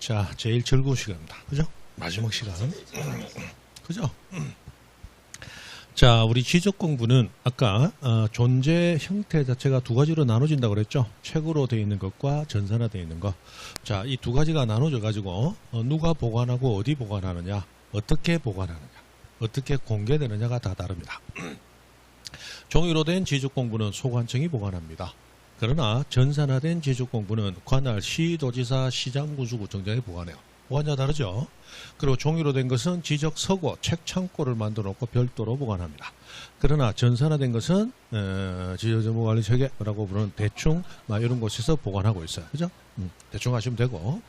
자, 제일 즐거운 시간입니다. 그죠? 마지막 시간. 그죠? 자, 우리 지적 공부는 아까 존재 형태 자체가 두 가지로 나눠진다고 그랬죠? 책으로 되어 있는 것과 전산화 되어 있는 것. 자, 이 두 가지가 나눠져 가지고 누가 보관하고 어디 보관하느냐, 어떻게 보관하느냐, 어떻게 공개되느냐가 다 다릅니다. 종이로 된 지적 공부는 소관청이 보관합니다. 그러나 전산화된 지적 공부는 관할 시도지사, 시장군수구청장이 보관해요. 보관자 다르죠? 그리고 종이로 된 것은 지적 서고, 책 창고를 만들어 놓고 별도로 보관합니다. 그러나 전산화된 것은 지적정보관리체계라고 부르는 대충 이런 곳에서 보관하고 있어요. 그죠? 대충 하시면 되고.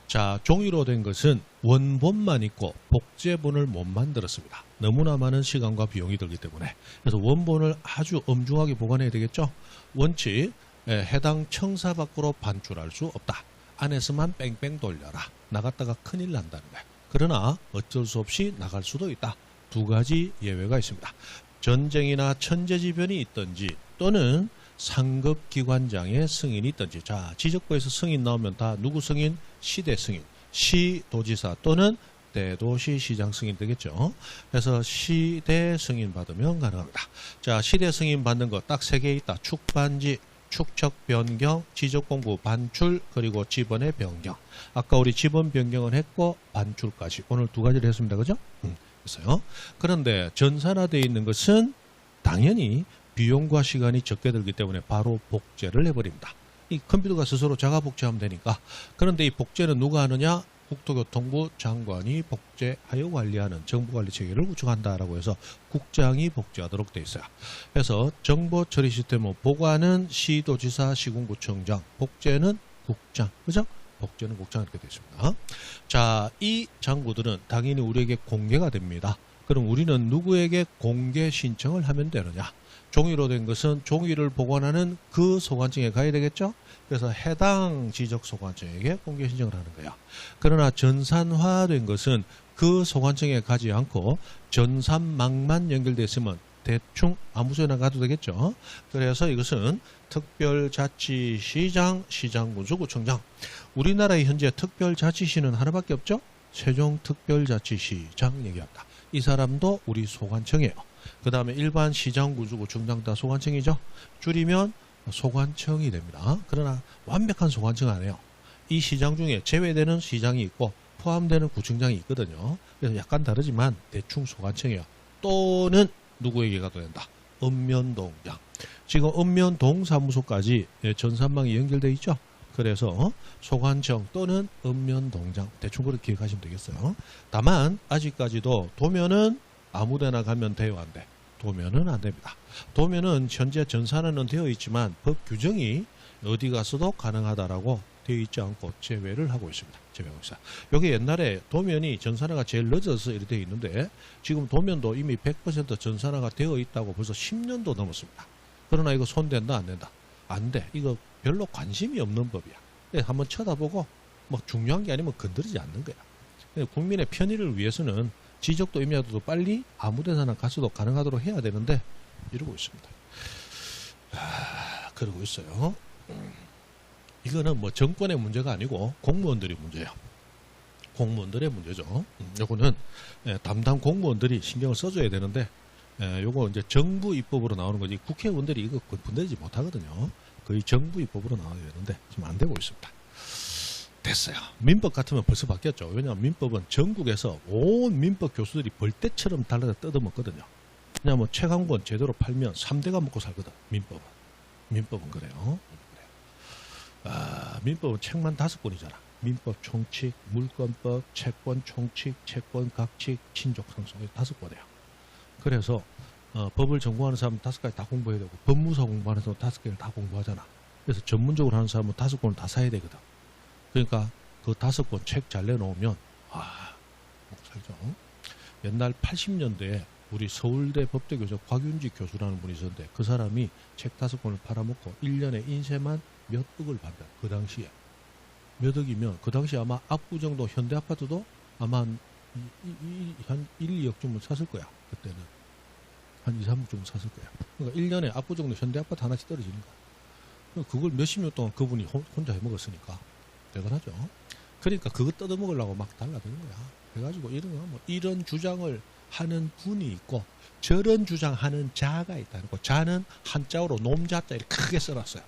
자, 종이로 된 것은 원본만 있고 복제본을 못 만들었습니다. 너무나 많은 시간과 비용이 들기 때문에. 그래서 원본을 아주 엄중하게 보관해야 되겠죠? 원칙, 해당 청사 밖으로 반출할 수 없다. 안에서만 뺑뺑 돌려라. 나갔다가 큰일 난다는 거야. 그러나 어쩔 수 없이 나갈 수도 있다. 두 가지 예외가 있습니다. 전쟁이나 천재지변이 있든지 또는 상급기관장의 승인이 있든지. 자, 지적부에서 승인 나오면 다 누구 승인? 시대 승인. 시도지사 또는 대도시 시장 승인 되겠죠. 그래서 시대 승인 받으면 가능합니다. 자, 시대 승인 받는 거 딱 세 개 있다. 축반지, 축척 변경, 지적 공부 반출, 그리고 지번의 변경. 아까 우리 지번 변경은 했고 반출까지 오늘 두 가지를 했습니다. 그죠? 그래서요. 그런데 전산화되어 있는 것은 당연히 비용과 시간이 적게 들기 때문에 바로 복제를 해버립니다. 이 컴퓨터가 스스로 자가 복제하면 되니까. 그런데 이 복제는 누가 하느냐? 국토교통부 장관이 복제하여 관리하는 정보관리체계를 구축한다라고 해서 국장이 복제하도록 되어 있어요. 그래서 정보처리 시스템은 보관은 시도지사, 시군구청장, 복제는 국장, 그죠? 복제는 국장 이렇게 되어 있습니다. 자, 이 장부들은 당연히 우리에게 공개가 됩니다. 그럼 우리는 누구에게 공개 신청을 하면 되느냐? 종이로 된 것은 종이를 보관하는 그 소관청에 가야 되겠죠? 그래서 해당 지적 소관청에게 공개 신청을 하는 거야. 그러나 전산화된 것은 그 소관청에 가지 않고 전산망만 연결되어 있으면 대충 아무 소리나 가도 되겠죠? 그래서 이것은 특별자치시장, 시장군수구청장. 우리나라의 현재 특별자치시는 하나밖에 없죠? 세종특별자치시장 얘기합니다. 이 사람도 우리 소관청이에요. 그 다음에 일반 시장군수구청장 다 소관청이죠. 줄이면 소관청이 됩니다. 그러나 완벽한 소관청 아니에요. 이 시장 중에 제외되는 시장이 있고 포함되는 구청장이 있거든요. 그래서 약간 다르지만 대충 소관청이에요. 또는 누구에게 가도 된다. 읍면동장. 지금 읍면동 사무소까지 전산망이 연결되어 있죠. 그래서 소관청 또는 읍면동장 대충 그렇게 기억하시면 되겠어요. 다만 아직까지도 도면은 아무데나 가면 돼요, 안 돼? 도면은 안 됩니다. 도면은 현재 전산화는 되어 있지만 법 규정이 어디 가서도 가능하다라고 되어 있지 않고 제외를 하고 있습니다. 제외하고 있어요. 여기 옛날에 도면이 전산화가 제일 늦어서 이렇게 되어 있는데 지금 도면도 이미 100% 전산화가 되어 있다고 벌써 10년도 넘었습니다. 그러나 이거 손댄다, 안 된다? 안 돼. 이거 별로 관심이 없는 법이야. 한번 쳐다보고 뭐 중요한 게 아니면 건드리지 않는 거야. 국민의 편의를 위해서는 지적도 임야도 빨리 아무 데서나 가서도 가능하도록 해야 되는데 이러고 있습니다. 그러고 있어요. 이거는 뭐 정권의 문제가 아니고 공무원들의 문제예요. 공무원들의 문제죠. 요거는 담당 공무원들이 신경을 써줘야 되는데 요거 이제 정부 입법으로 나오는 거지 국회의원들이 이거 건드리지 못하거든요. 거의 정부 입법으로 나와야 되는데 지금 안 되고 있습니다. 됐어요. 민법 같으면 벌써 바뀌었죠. 왜냐하면 민법은 전국에서 온 민법 교수들이 벌떼처럼 달라져 뜯어먹거든요. 왜냐하면 책 한 권 제대로 팔면 3대가 먹고 살거든. 민법은 그래요. 민법은 책만 5권이잖아. 민법 총칙, 물권법, 채권 총칙, 채권 각칙, 친족 상속 5권이에요. 그래서 법을 전공하는 사람은 5가지 다 공부해야 되고 법무사 공부하는 사람은 5개를 다 공부하잖아. 그래서 전문적으로 하는 사람은 5권을 다 사야 되거든. 그러니까 그 5권 책 잘 내놓으면 못 살죠. 옛날 80년대에 우리 서울대 법대교수 곽윤지 교수라는 분이 있었는데 그 사람이 책 5권을 팔아먹고 1년에 인세만 몇 억을 받다. 그 당시에 몇 억이면 그 당시 아마 압구정도 현대아파트도 아마 한 1, 2억 정도 샀을 거야. 그때는 한 2, 3억 정도 샀을 거야. 그러니까 1년에 압구정도 현대아파트 하나씩 떨어지는 거야. 그걸 몇십 년 동안 그분이 혼자 해먹었으니까 대단하죠. 그러니까 그거 뜯어먹으려고 막 달라드는 거야. 그래가지고 이런 주장을 하는 분이 있고 저런 주장하는 자가 있다는 거. 자는 한자어로 놈자자 이렇게 크게 써놨어요.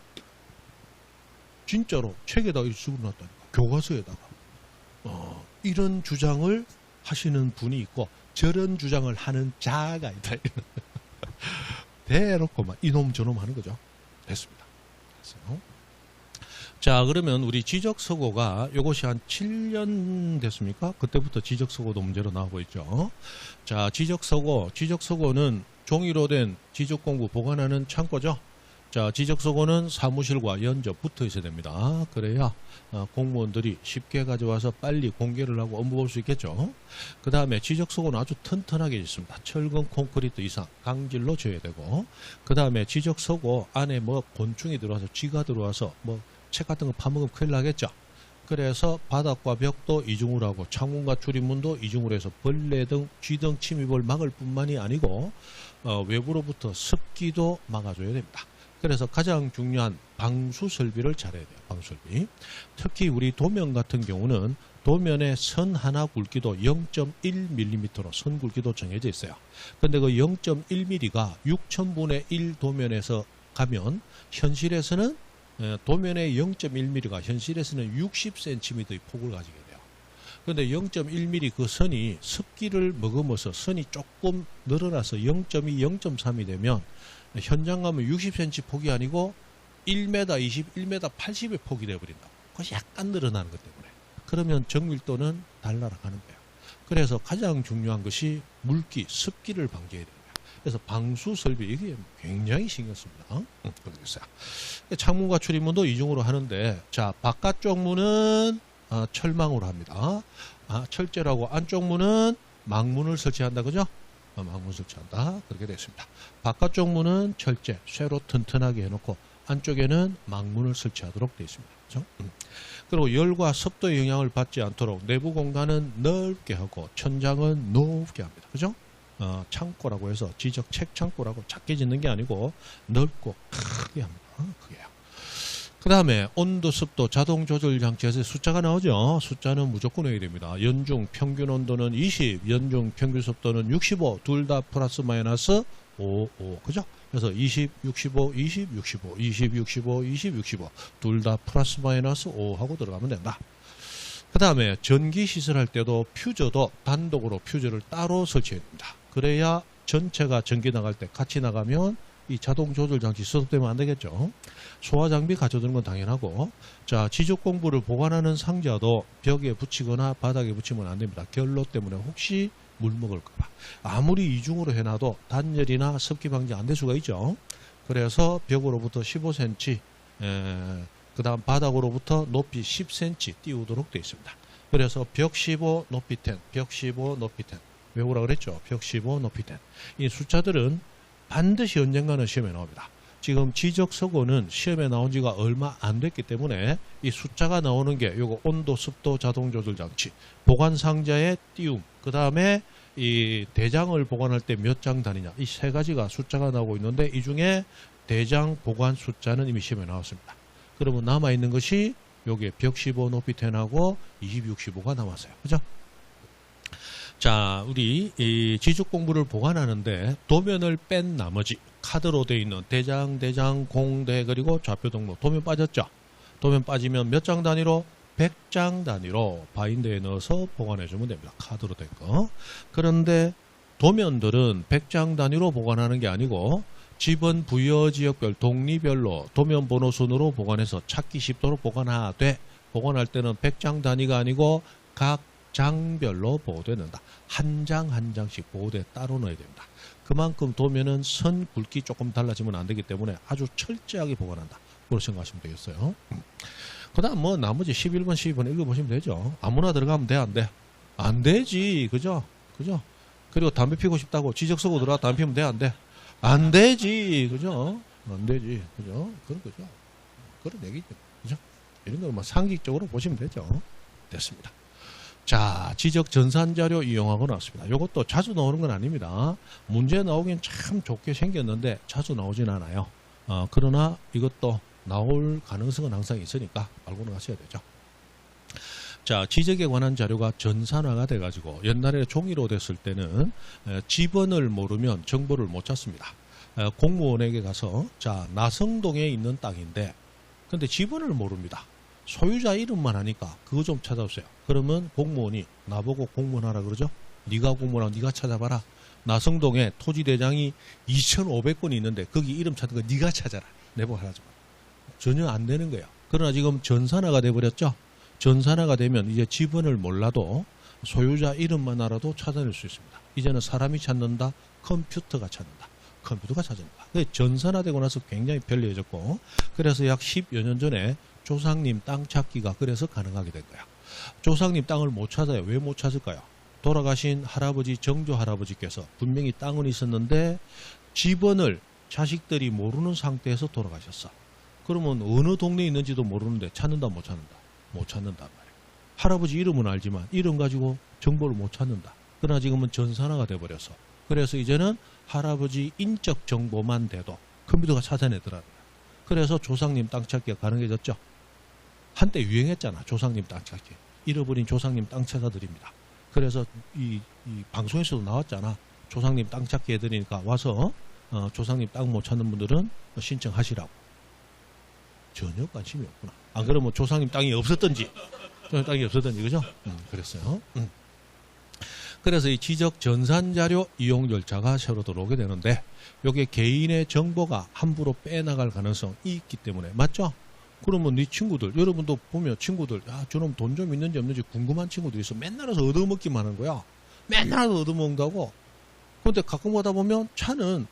진짜로 책에다 쓰고놨다니까. 교과서에다가 이런 주장을 하시는 분이 있고 저런 주장을 하는 자가 있다. 대놓고 막 이놈 저놈 하는 거죠. 됐습니다. 됐어요. 자, 그러면 우리 지적서고가 요것이 한 7년 됐습니까? 그때부터 지적서고도 문제로 나오고 있죠. 자, 지적서고는 종이로 된 지적공부 보관하는 창고죠. 자, 지적서고는 사무실과 연접 붙어 있어야 됩니다. 그래야 공무원들이 쉽게 가져와서 빨리 공개를 하고 업무 볼 수 있겠죠. 그 다음에 지적서고는 아주 튼튼하게 있습니다. 철근 콘크리트 이상 강질로 지어야 되고, 그 다음에 지적서고 안에 뭐 곤충이 들어와서 쥐가 들어와서 뭐 책 같은 거 파먹으면 큰일 나겠죠. 그래서 바닥과 벽도 이중으로 하고 창문과 출입문도 이중으로 해서 벌레 등 쥐 등 침입을 막을 뿐만이 아니고 외부로부터 습기도 막아줘야 됩니다. 그래서 가장 중요한 방수 설비를 잘해야 돼요. 방수 설비. 특히 우리 도면 같은 경우는 도면에 선 하나 굵기도 0.1mm로 선 굵기도 정해져 있어요. 근데 그 0.1mm가 6천분의 1 도면에서 가면 현실에서는 도면의 0.1mm가 현실에서는 60cm의 폭을 가지게 돼요. 그런데 0.1mm 그 선이 습기를 머금어서 선이 조금 늘어나서 0.2, 0.3이 되면 현장 가면 60cm 폭이 아니고 1m 20, 1m 80의 폭이 되어버린다. 그것이 약간 늘어나는 것 때문에. 그러면 정밀도는 달라가는 거예요. 그래서 가장 중요한 것이 물기, 습기를 방지해야 됩니다. 그래서 방수 설비 이게 굉장히 신경 씁니다. 그러겠어요. 창문과 출입문도 이중으로 하는데, 자, 바깥쪽 문은 철망으로 합니다. 철제라고 안쪽 문은 망문을 설치한다, 그죠? 망문 설치한다. 그렇게 되어 있습니다. 바깥쪽 문은 철제, 쇠로 튼튼하게 해놓고 안쪽에는 망문을 설치하도록 되어 있습니다. 그죠? 그리고 열과 습도의 영향을 받지 않도록 내부 공간은 넓게 하고 천장은 높게 합니다. 그죠? 창고라고 해서 지적 책 창고라고 작게 짓는 게 아니고 넓고 크게 합니다. 크게요. 그 다음에 온도, 습도, 자동 조절 장치에서 숫자가 나오죠. 숫자는 무조건 해야 됩니다. 연중 평균 온도는 20, 연중 평균 습도는 65, 둘 다 플러스 마이너스 5, 그죠? 그래서 20, 65, 20, 65, 20, 65, 20, 65, 둘 다 플러스 마이너스 5 하고 들어가면 된다. 그 다음에 전기 시설할 때도 퓨저도 단독으로 퓨저를 따로 설치해야 됩니다. 그래야 전체가 전기 나갈 때 같이 나가면 이 자동 조절 장치 스톱되면 안 되겠죠. 소화 장비 가져두는 건 당연하고, 자, 지적 공부를 보관하는 상자도 벽에 붙이거나 바닥에 붙이면 안 됩니다. 결로 때문에 혹시 물 먹을까 봐. 아무리 이중으로 해놔도 단열이나 습기 방지 안 될 수가 있죠. 그래서 벽으로부터 15cm, 그 다음 바닥으로부터 높이 10cm 띄우도록 되어 있습니다. 그래서 벽 15 높이 10, 벽 15 높이 10. 외우라 그랬죠. 벽 15 높이 10. 이 숫자들은 반드시 언젠가는 시험에 나옵니다. 지금 지적서고는 시험에 나온 지가 얼마 안 됐기 때문에 이 숫자가 나오는 게 요거 온도, 습도, 자동 조절 장치, 보관 상자의 띄움, 그 다음에 이 대장을 보관할 때 몇 장 단위냐, 이 세 가지가 숫자가 나오고 있는데 이 중에 대장 보관 숫자는 이미 시험에 나왔습니다. 그러면 남아있는 것이 요게 벽 15 높이 10하고 20, 65가 남았어요. 그죠? 자, 우리 이 지적 공부를 보관하는데 도면을 뺀 나머지 카드로 되어 있는 대장, 공대, 그리고 좌표 등록, 도면 빠졌죠? 도면 빠지면 몇 장 단위로? 100장 단위로 바인더에 넣어서 보관해주면 됩니다. 카드로 된 거. 그런데 도면들은 100장 단위로 보관하는 게 아니고 지번 부여 지역별 동리별로 도면 번호 순으로 보관해서 찾기 쉽도록 보관하되, 보관할 때는 100장 단위가 아니고 각 장별로 보호된다. 한 장 한 장씩 보호대 따로 넣어야 됩니다. 그만큼 도면은 선 굵기 조금 달라지면 안 되기 때문에 아주 철저하게 보관한다. 그렇게 생각하시면 되겠어요. 그 다음 뭐 나머지 11번, 12번 읽어보시면 되죠. 아무나 들어가면 돼, 안 돼? 안 되지. 그죠? 그죠? 그리고 담배 피고 싶다고 지적서고 들어가 담배 피우면 돼, 안 돼? 안 되지. 그죠? 안 되지. 그죠? 그런 거죠. 그런 얘기죠. 그죠? 이런 걸 뭐 상식적으로 보시면 되죠. 됐습니다. 자, 지적 전산자료 이용하고 나왔습니다. 이것도 자주 나오는 건 아닙니다. 문제 나오긴 참 좋게 생겼는데 자주 나오진 않아요. 그러나 이것도 나올 가능성은 항상 있으니까 알고 나가셔야 되죠. 자, 지적에 관한 자료가 전산화가 돼가지고 옛날에 종이로 됐을 때는 지번을 모르면 정보를 못 찾습니다. 공무원에게 가서 자, 나성동에 있는 땅인데 근데 지번을 모릅니다. 소유자 이름만 하니까 그거 좀 찾아오세요. 그러면 공무원이 나보고 공무원하라 그러죠. 네가 공무원하고 네가 찾아봐라. 나성동에 토지대장이 2,500건이 있는데 거기 이름 찾은 거 네가 찾아라. 내보고 하라지 마. 전혀 안 되는 거예요. 그러나 지금 전산화가 돼버렸죠. 전산화가 되면 이제 지번을 몰라도 소유자 이름만 알아도 찾아낼 수 있습니다. 이제는 사람이 찾는다, 컴퓨터가 찾는다. 컴퓨터가 찾는다. 전산화되고 나서 굉장히 편리해졌고, 그래서 약 10여 년 전에 조상님 땅 찾기가 그래서 가능하게 된 거야. 조상님 땅을 못 찾아요. 왜 못 찾을까요? 돌아가신 할아버지, 정조 할아버지께서 분명히 땅은 있었는데 지번을 자식들이 모르는 상태에서 돌아가셨어. 그러면 어느 동네에 있는지도 모르는데 찾는다, 못 찾는다? 못 찾는단 말이에요. 할아버지 이름은 알지만 이름 가지고 정보를 못 찾는다. 그러나 지금은 전산화가 돼버려서 그래서 이제는 할아버지 인적 정보만 돼도 컴퓨터가 찾아내더라고요. 그래서 조상님 땅 찾기가 가능해졌죠. 한때 유행했잖아. 조상님 땅 찾기. 잃어버린 조상님 땅 찾아드립니다. 그래서 이 방송에서도 나왔잖아. 조상님 땅 찾기 해드리니까 와서 조상님 땅 못 찾는 분들은 신청하시라고. 전혀 관심이 없구나. 안 그러면 조상님 땅이 없었던지, 그죠? 그랬어요. 그래서 이 지적 전산 자료 이용 절차가 새로 들어오게 되는데, 이게 개인의 정보가 함부로 빼나갈 가능성이 있기 때문에, 맞죠? 그러면 네 친구들, 여러분도 보면 친구들, 저놈 돈 좀 있는지 없는지 궁금한 친구들이 있어. 맨날 와서 얻어먹기만 하는 거야. 맨날 와서 얻어먹는다고. 근데 가끔 가다 보면 차는,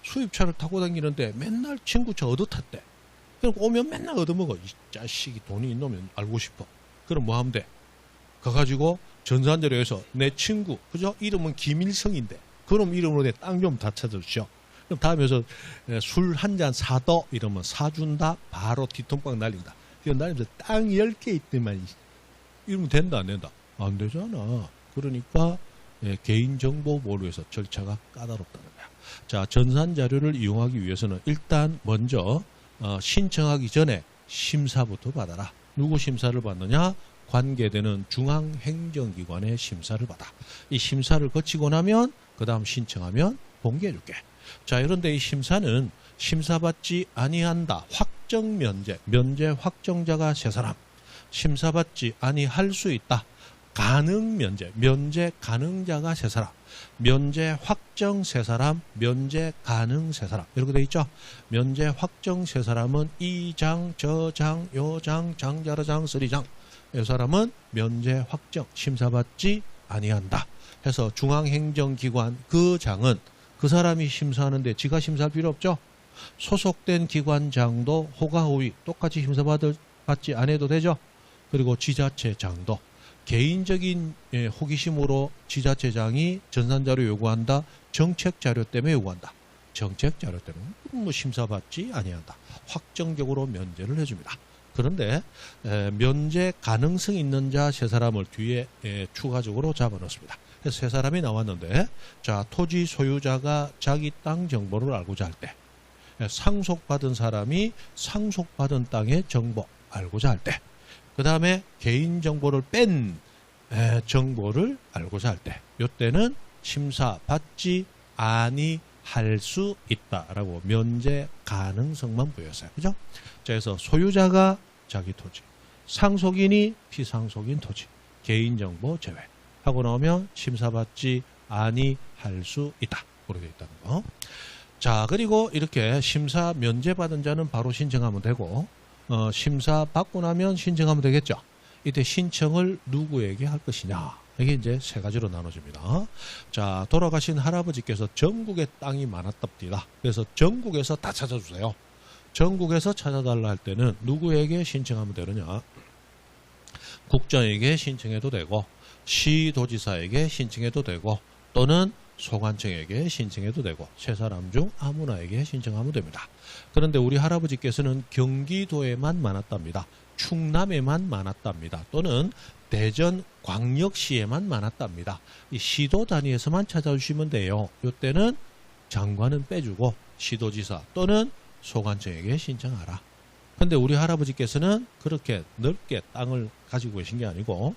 수입차를 타고 다니는데 맨날 친구 차 얻어탔대. 그럼 오면 맨날 얻어먹어. 이 자식이 돈이 있노면 알고 싶어. 그럼 뭐 하면 돼? 가가지고 전산자료에서 내 친구, 그죠? 이름은 김일성인데, 그럼 이름으로 내 땅 좀 다 찾아주시오. 그럼 다음에서 술 한 잔 사더 이러면 사준다, 바로 뒤통박 날린다. 이건 날리면서 땅 10개 있더만 이러면 된다, 안 된다? 안 되잖아. 그러니까 개인정보 보호에서 절차가 까다롭다는 거야. 자, 전산자료를 이용하기 위해서는 일단 먼저 신청하기 전에 심사부터 받아라. 누구 심사를 받느냐? 관계되는 중앙행정기관의 심사를 받아. 이 심사를 거치고 나면 그 다음 신청하면 공개해줄게. 자, 그런데 이 심사는 심사받지 아니한다. 확정 면제, 면제 확정자가 3사람. 심사받지 아니할 수 있다. 가능 면제, 면제 가능자가 3사람. 면제 확정 3사람, 면제 가능 3사람. 이렇게 돼 있죠. 면제 확정 3사람은 이장, 저장, 요장, 장자라장, 쓰리장. 이 사람은 면제 확정, 심사받지 아니한다. 해서 중앙행정기관 그 장은 그 사람이 심사하는데 지가 심사할 필요 없죠. 소속된 기관장도 호가호위 똑같이 심사받지 않아도 되죠. 그리고 지자체장도 개인적인 호기심으로 지자체장이 전산자료 요구한다. 정책자료 때문에 요구한다. 정책자료 때문에 뭐 심사받지 아니한다. 확정적으로 면제를 해줍니다. 그런데 면제 가능성 있는 자 3사람을 뒤에 추가적으로 잡아놓습니다. 그래서 3사람이 나왔는데, 자, 토지 소유자가 자기 땅 정보를 알고자 할 때, 상속받은 사람이 상속받은 땅의 정보 알고자 할 때, 그 다음에 개인정보를 뺀 정보를 알고자 할 때, 이때는 심사받지 아니할 수 있다라고 면제 가능성만 보였어요. 그죠? 자, 그래서 소유자가 자기 토지, 상속인이 피상속인 토지, 개인정보 제외 하고 나오면 심사받지 아니할 수 있다. 그렇게 있다는 거. 자, 그리고 이렇게 심사 면제받은 자는 바로 신청하면 되고, 심사 받고 나면 신청하면 되겠죠. 이때 신청을 누구에게 할 것이냐. 이게 이제 3가지로 나눠집니다. 자, 돌아가신 할아버지께서 전국에 땅이 많았답니다. 그래서 전국에서 다 찾아주세요. 전국에서 찾아달라 할 때는 누구에게 신청하면 되느냐. 국장에게 신청해도 되고, 시도지사에게 신청해도 되고, 또는 소관청에게 신청해도 되고, 3사람 중 아무나에게 신청하면 됩니다. 그런데 우리 할아버지께서는 경기도에만 많았답니다. 충남에만 많았답니다. 또는 대전 광역시에만 많았답니다. 이 시도 단위에서만 찾아주시면 돼요. 이때는 장관은 빼주고 시도지사 또는 소관청에게 신청하라. 근데 우리 할아버지께서는 그렇게 넓게 땅을 가지고 계신 게 아니고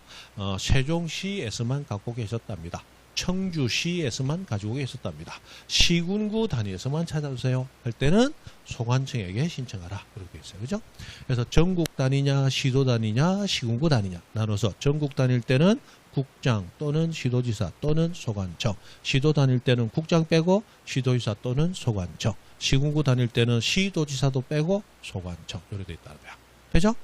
세종시에서만 갖고 계셨답니다. 청주시에서만 가지고 계셨답니다. 시군구 단위에서만 찾아주세요 할 때는 소관청에게 신청하라 그렇게 있어요. 그죠? 그래서 전국 단위냐 시도 단위냐 시군구 단위냐 나눠서 전국 단위일 때는 국장 또는 시도지사 또는 소관청, 시도 다닐 때는 국장 빼고 시도지사 또는 소관청, 시군구 다닐 때는 시도지사도 빼고 소관청 이렇게 돼 있다는 거야. 되죠?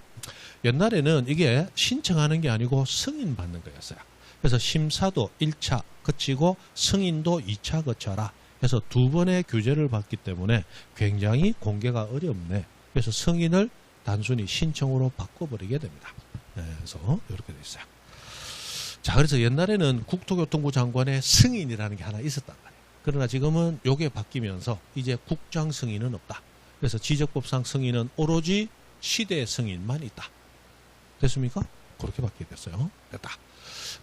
옛날에는 이게 신청하는 게 아니고 승인 받는 거였어요. 그래서 심사도 1차 거치고 승인도 2차 거쳐라. 그래서 두 번의 규제를 받기 때문에 굉장히 공개가 어렵네. 그래서 승인을 단순히 신청으로 바꿔버리게 됩니다. 그래서 이렇게 돼 있어요. 자, 그래서 옛날에는 국토교통부 장관의 승인이라는 게 하나 있었단 말이에요. 그러나 지금은 요게 바뀌면서 이제 국장 승인은 없다. 그래서 지적법상 승인은 오로지 시대 승인만 있다. 됐습니까? 그렇게 바뀌게 됐어요. 됐다.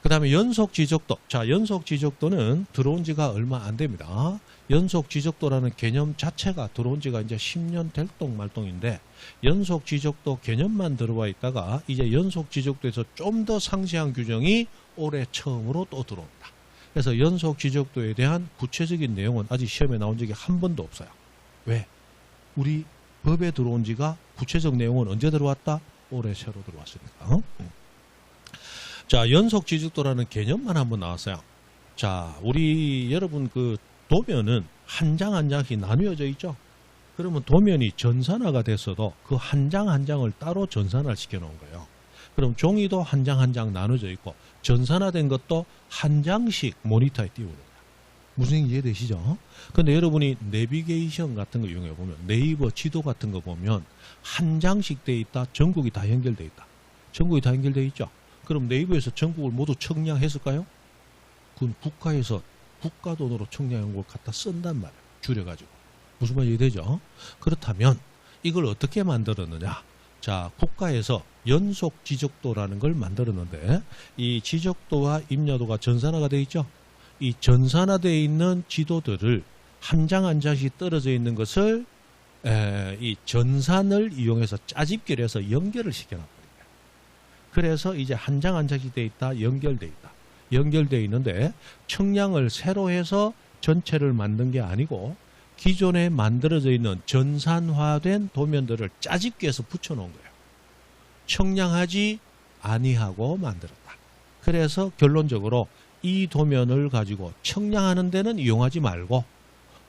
그 다음에 연속 지적도. 자, 연속 지적도는 들어온 지가 얼마 안 됩니다. 연속 지적도라는 개념 자체가 들어온 지가 이제 10년 될동 말동인데 연속 지적도 개념만 들어와 있다가 이제 연속 지적도에서 좀 더 상세한 규정이 올해 처음으로 또 들어옵니다. 그래서 연속 지적도에 대한 구체적인 내용은 아직 시험에 나온 적이 한 번도 없어요. 왜? 우리 법에 들어온 지가 구체적 내용은 언제 들어왔다? 올해 새로 들어왔으니까. 자, 연속 지적도라는 개념만 한번 나왔어요. 자, 우리 여러분 그 도면은 한 장 한 장씩 나누어져 있죠. 그러면 도면이 전산화가 됐어도 그 한 장 한 장을 따로 전산화를 시켜놓은 거예요. 그럼 종이도 한 장 한 장 나눠져 있고 전산화된 것도 한 장씩 모니터에 띄우는 거예요. 무슨 얘기 이해되시죠? 근데 여러분이 내비게이션 같은 거 이용해 보면 네이버 지도 같은 거 보면 한 장씩 돼 있다. 전국이 다 연결돼 있다. 전국이 다 연결돼 있죠. 그럼 네이버에서 전국을 모두 청량했을까요? 그건 국가에서 국가 돈으로 청량한 걸 갖다 쓴단 말이에요. 줄여가지고. 무슨 말이 되죠? 그렇다면 이걸 어떻게 만들었느냐? 자, 국가에서 연속 지적도라는 걸 만들었는데 이 지적도와 임야도가 전산화가 되어 있죠? 이 전산화되어 있는 지도들을 한 장 한 장씩 떨어져 있는 것을 이 전산을 이용해서 짜집기를 해서 연결을 시켜놨거든요. 그래서 이제 한 장 한 장씩 되어 있다, 연결되어 있다. 연결되어 있는데 청량을 새로 해서 전체를 만든 게 아니고 기존에 만들어져 있는 전산화된 도면들을 짜집기해서 붙여놓은 거예요. 청량하지 아니하고 만들었다. 그래서 결론적으로 이 도면을 가지고 청량하는 데는 이용하지 말고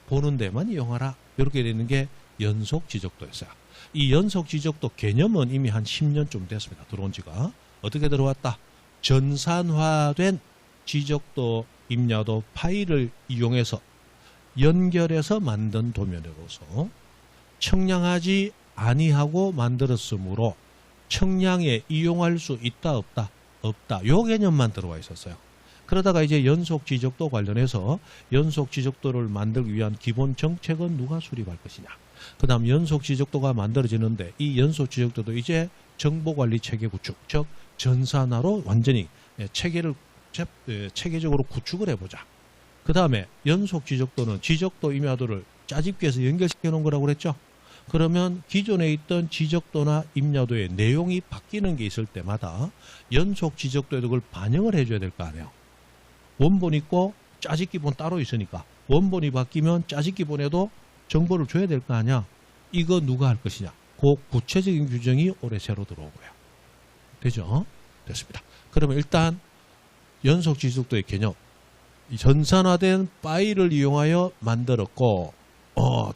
보는 데만 이용하라. 이렇게 되는 게 연속 지적도였어요. 이 연속 지적도 개념은 이미 한 10년쯤 됐습니다. 들어온 지가. 어떻게 들어왔다? 전산화된 지적도 임야도 파일을 이용해서 연결해서 만든 도면으로서 청량하지 아니하고 만들었으므로 청량에 이용할 수 있다 없다? 없다. 요 개념만 들어와 있었어요. 그러다가 이제 연속 지적도 관련해서 연속 지적도를 만들기 위한 기본 정책은 누가 수립할 것이냐. 그 다음 연속 지적도가 만들어지는데 이 연속 지적도도 이제 정보관리 체계 구축, 즉 전산화로 완전히 체계적으로 구축을 해보자. 그 다음에 연속 지적도는 지적도 임야도를 짜집기해서 연결시켜 놓은 거라고 그랬죠. 그러면 기존에 있던 지적도나 임야도의 내용이 바뀌는 게 있을 때마다 연속 지적도에도 그걸 반영을 해줘야 될 거 아니에요. 원본 있고 짜집기본 따로 있으니까 원본이 바뀌면 짜집기본에도 정보를 줘야 될 거 아니야. 이거 누가 할 것이냐. 그 구체적인 규정이 올해 새로 들어온 거예요. 되죠? 됐습니다. 그러면 일단 연속 지적도의 개념. 전산화된 파일을 이용하여 만들었고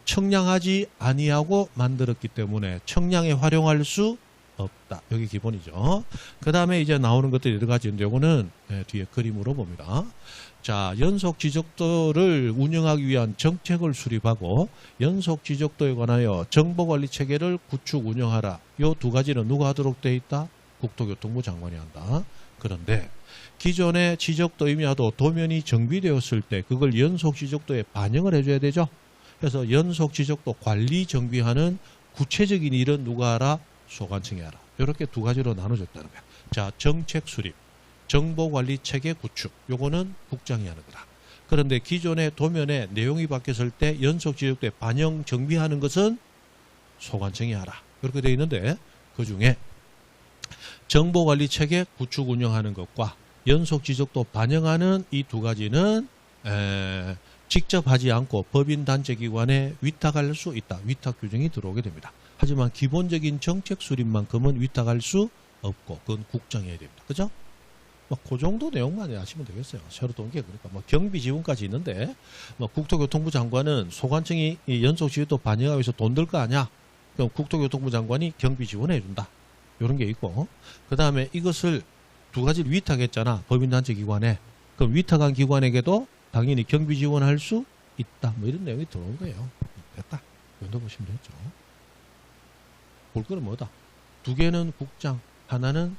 청량하지 아니하고 만들었기 때문에 청량에 활용할 수 없다. 여기 기본이죠. 그 다음에 이제 나오는 것들이 여러 가지인데 요거는 뒤에 그림으로 봅니다. 자, 연속 지적도를 운영하기 위한 정책을 수립하고 연속 지적도에 관하여 정보관리 체계를 구축 운영하라. 요 두 가지는 누가 하도록 돼 있다? 국토교통부 장관이 한다. 그런데 기존의 지적도 임야도 도면이 정비되었을 때 그걸 연속 지적도에 반영을 해줘야 되죠. 그래서 연속 지적도 관리 정비하는 구체적인 일은 누가 하라? 소관청이 하라. 이렇게 두 가지로 나눠졌다는 거야. 자, 정책 수립, 정보관리 체계 구축. 요거는 국장이 하는 거다. 그런데 기존의 도면에 내용이 바뀌었을 때 연속 지적도에 반영 정비하는 것은 소관청이 하라. 이렇게 되어 있는데 그 중에 정보관리체계 구축 운영하는 것과 연속 지적도 반영하는 이 두 가지는 직접 하지 않고 법인단체기관에 위탁할 수 있다. 위탁 규정이 들어오게 됩니다. 하지만 기본적인 정책 수립만큼은 위탁할 수 없고 그건 국장이 해야 됩니다. 그죠? 그 정도 내용만 아시면 되겠어요. 새로 또 온 게 그러니까 경비 지원까지 있는데 국토교통부 장관은 소관청이 연속 지적도 반영하기 위해서 돈 들 거 아니야. 그럼 국토교통부 장관이 경비 지원해 준다. 이런 게 있고 그 다음에 이것을 두 가지를 위탁했잖아. 법인단체 기관에. 그럼 위탁한 기관에게도 당연히 경비 지원할 수 있다. 뭐 이런 내용이 들어온 거예요. 됐다. 이 정도 보시면 되죠. 볼 거는 뭐다? 두 개는 국장, 하나는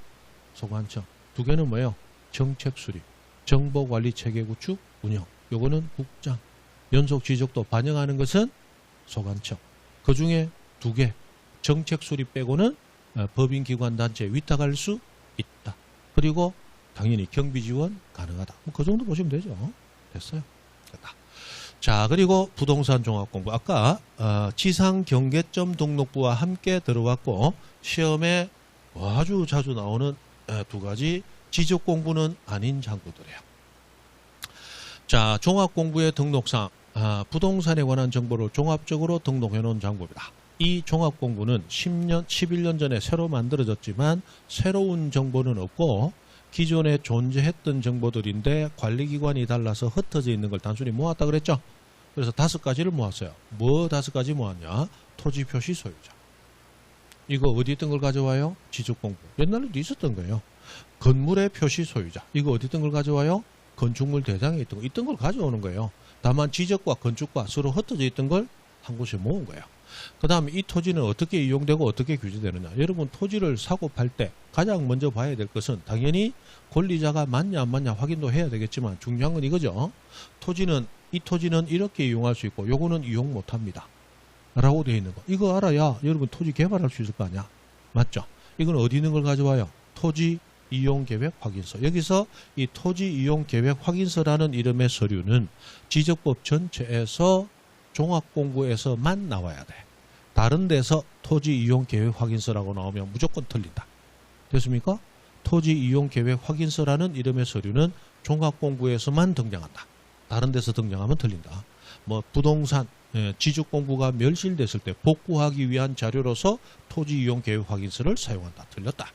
소관청. 두 개는 뭐예요? 정책 수립, 정보관리 체계 구축, 운영. 요거는 국장. 연속 지적도 반영하는 것은 소관청. 그 중에 두 개, 정책 수립 빼고는 법인기관 단체에 위탁할 수 있다. 그리고 당연히 경비 지원 가능하다. 그 정도 보시면 되죠. 됐어요. 됐다. 자, 그리고 부동산 종합공부. 아까 지상 경계점 등록부와 함께 들어왔고 시험에 아주 자주 나오는 두 가지 지적 공부는 아닌 장부들이에요. 자, 종합공부의 등록상 부동산에 관한 정보를 종합적으로 등록해 놓은 장부입니다. 이 종합공부는 10년, 11년 전에 새로 만들어졌지만 새로운 정보는 없고 기존에 존재했던 정보들인데 관리기관이 달라서 흩어져 있는 걸 단순히 모았다 그랬죠. 그래서 5가지를 모았어요. 뭐 5가지 모았냐? 토지표시 소유자. 이거 어디 있던 걸 가져와요? 지적공부. 옛날에도 있었던 거예요. 건물의 표시 소유자. 이거 어디 있던 걸 가져와요? 건축물 대장에 있던 걸 가져오는 거예요. 다만 지적과 건축과 서로 흩어져 있던 걸 한 곳에 모은 거예요. 그 다음에 이 토지는 어떻게 이용되고 어떻게 규제되느냐. 여러분 토지를 사고 팔 때 가장 먼저 봐야 될 것은 당연히 권리자가 맞냐 안 맞냐 확인도 해야 되겠지만 중요한 건 이거죠. 이 토지는 이렇게 이용할 수 있고 요거는 이용 못합니다. 라고 되어 있는 거. 이거 알아야 여러분 토지 개발할 수 있을 거 아니야. 맞죠? 이건 어디 있는 걸 가져와요? 토지 이용계획 확인서. 여기서 이 토지 이용계획 확인서라는 이름의 서류는 지적법 전체에서 종합공부에서만 나와야 돼. 다른 데서 토지 이용계획 확인서라고 나오면 무조건 틀린다. 됐습니까? 토지 이용계획 확인서라는 이름의 서류는 종합공부에서만 등장한다. 다른 데서 등장하면 틀린다. 뭐 부동산 지적공부가 멸실됐을 때 복구하기 위한 자료로서 토지 이용계획 확인서를 사용한다. 틀렸다.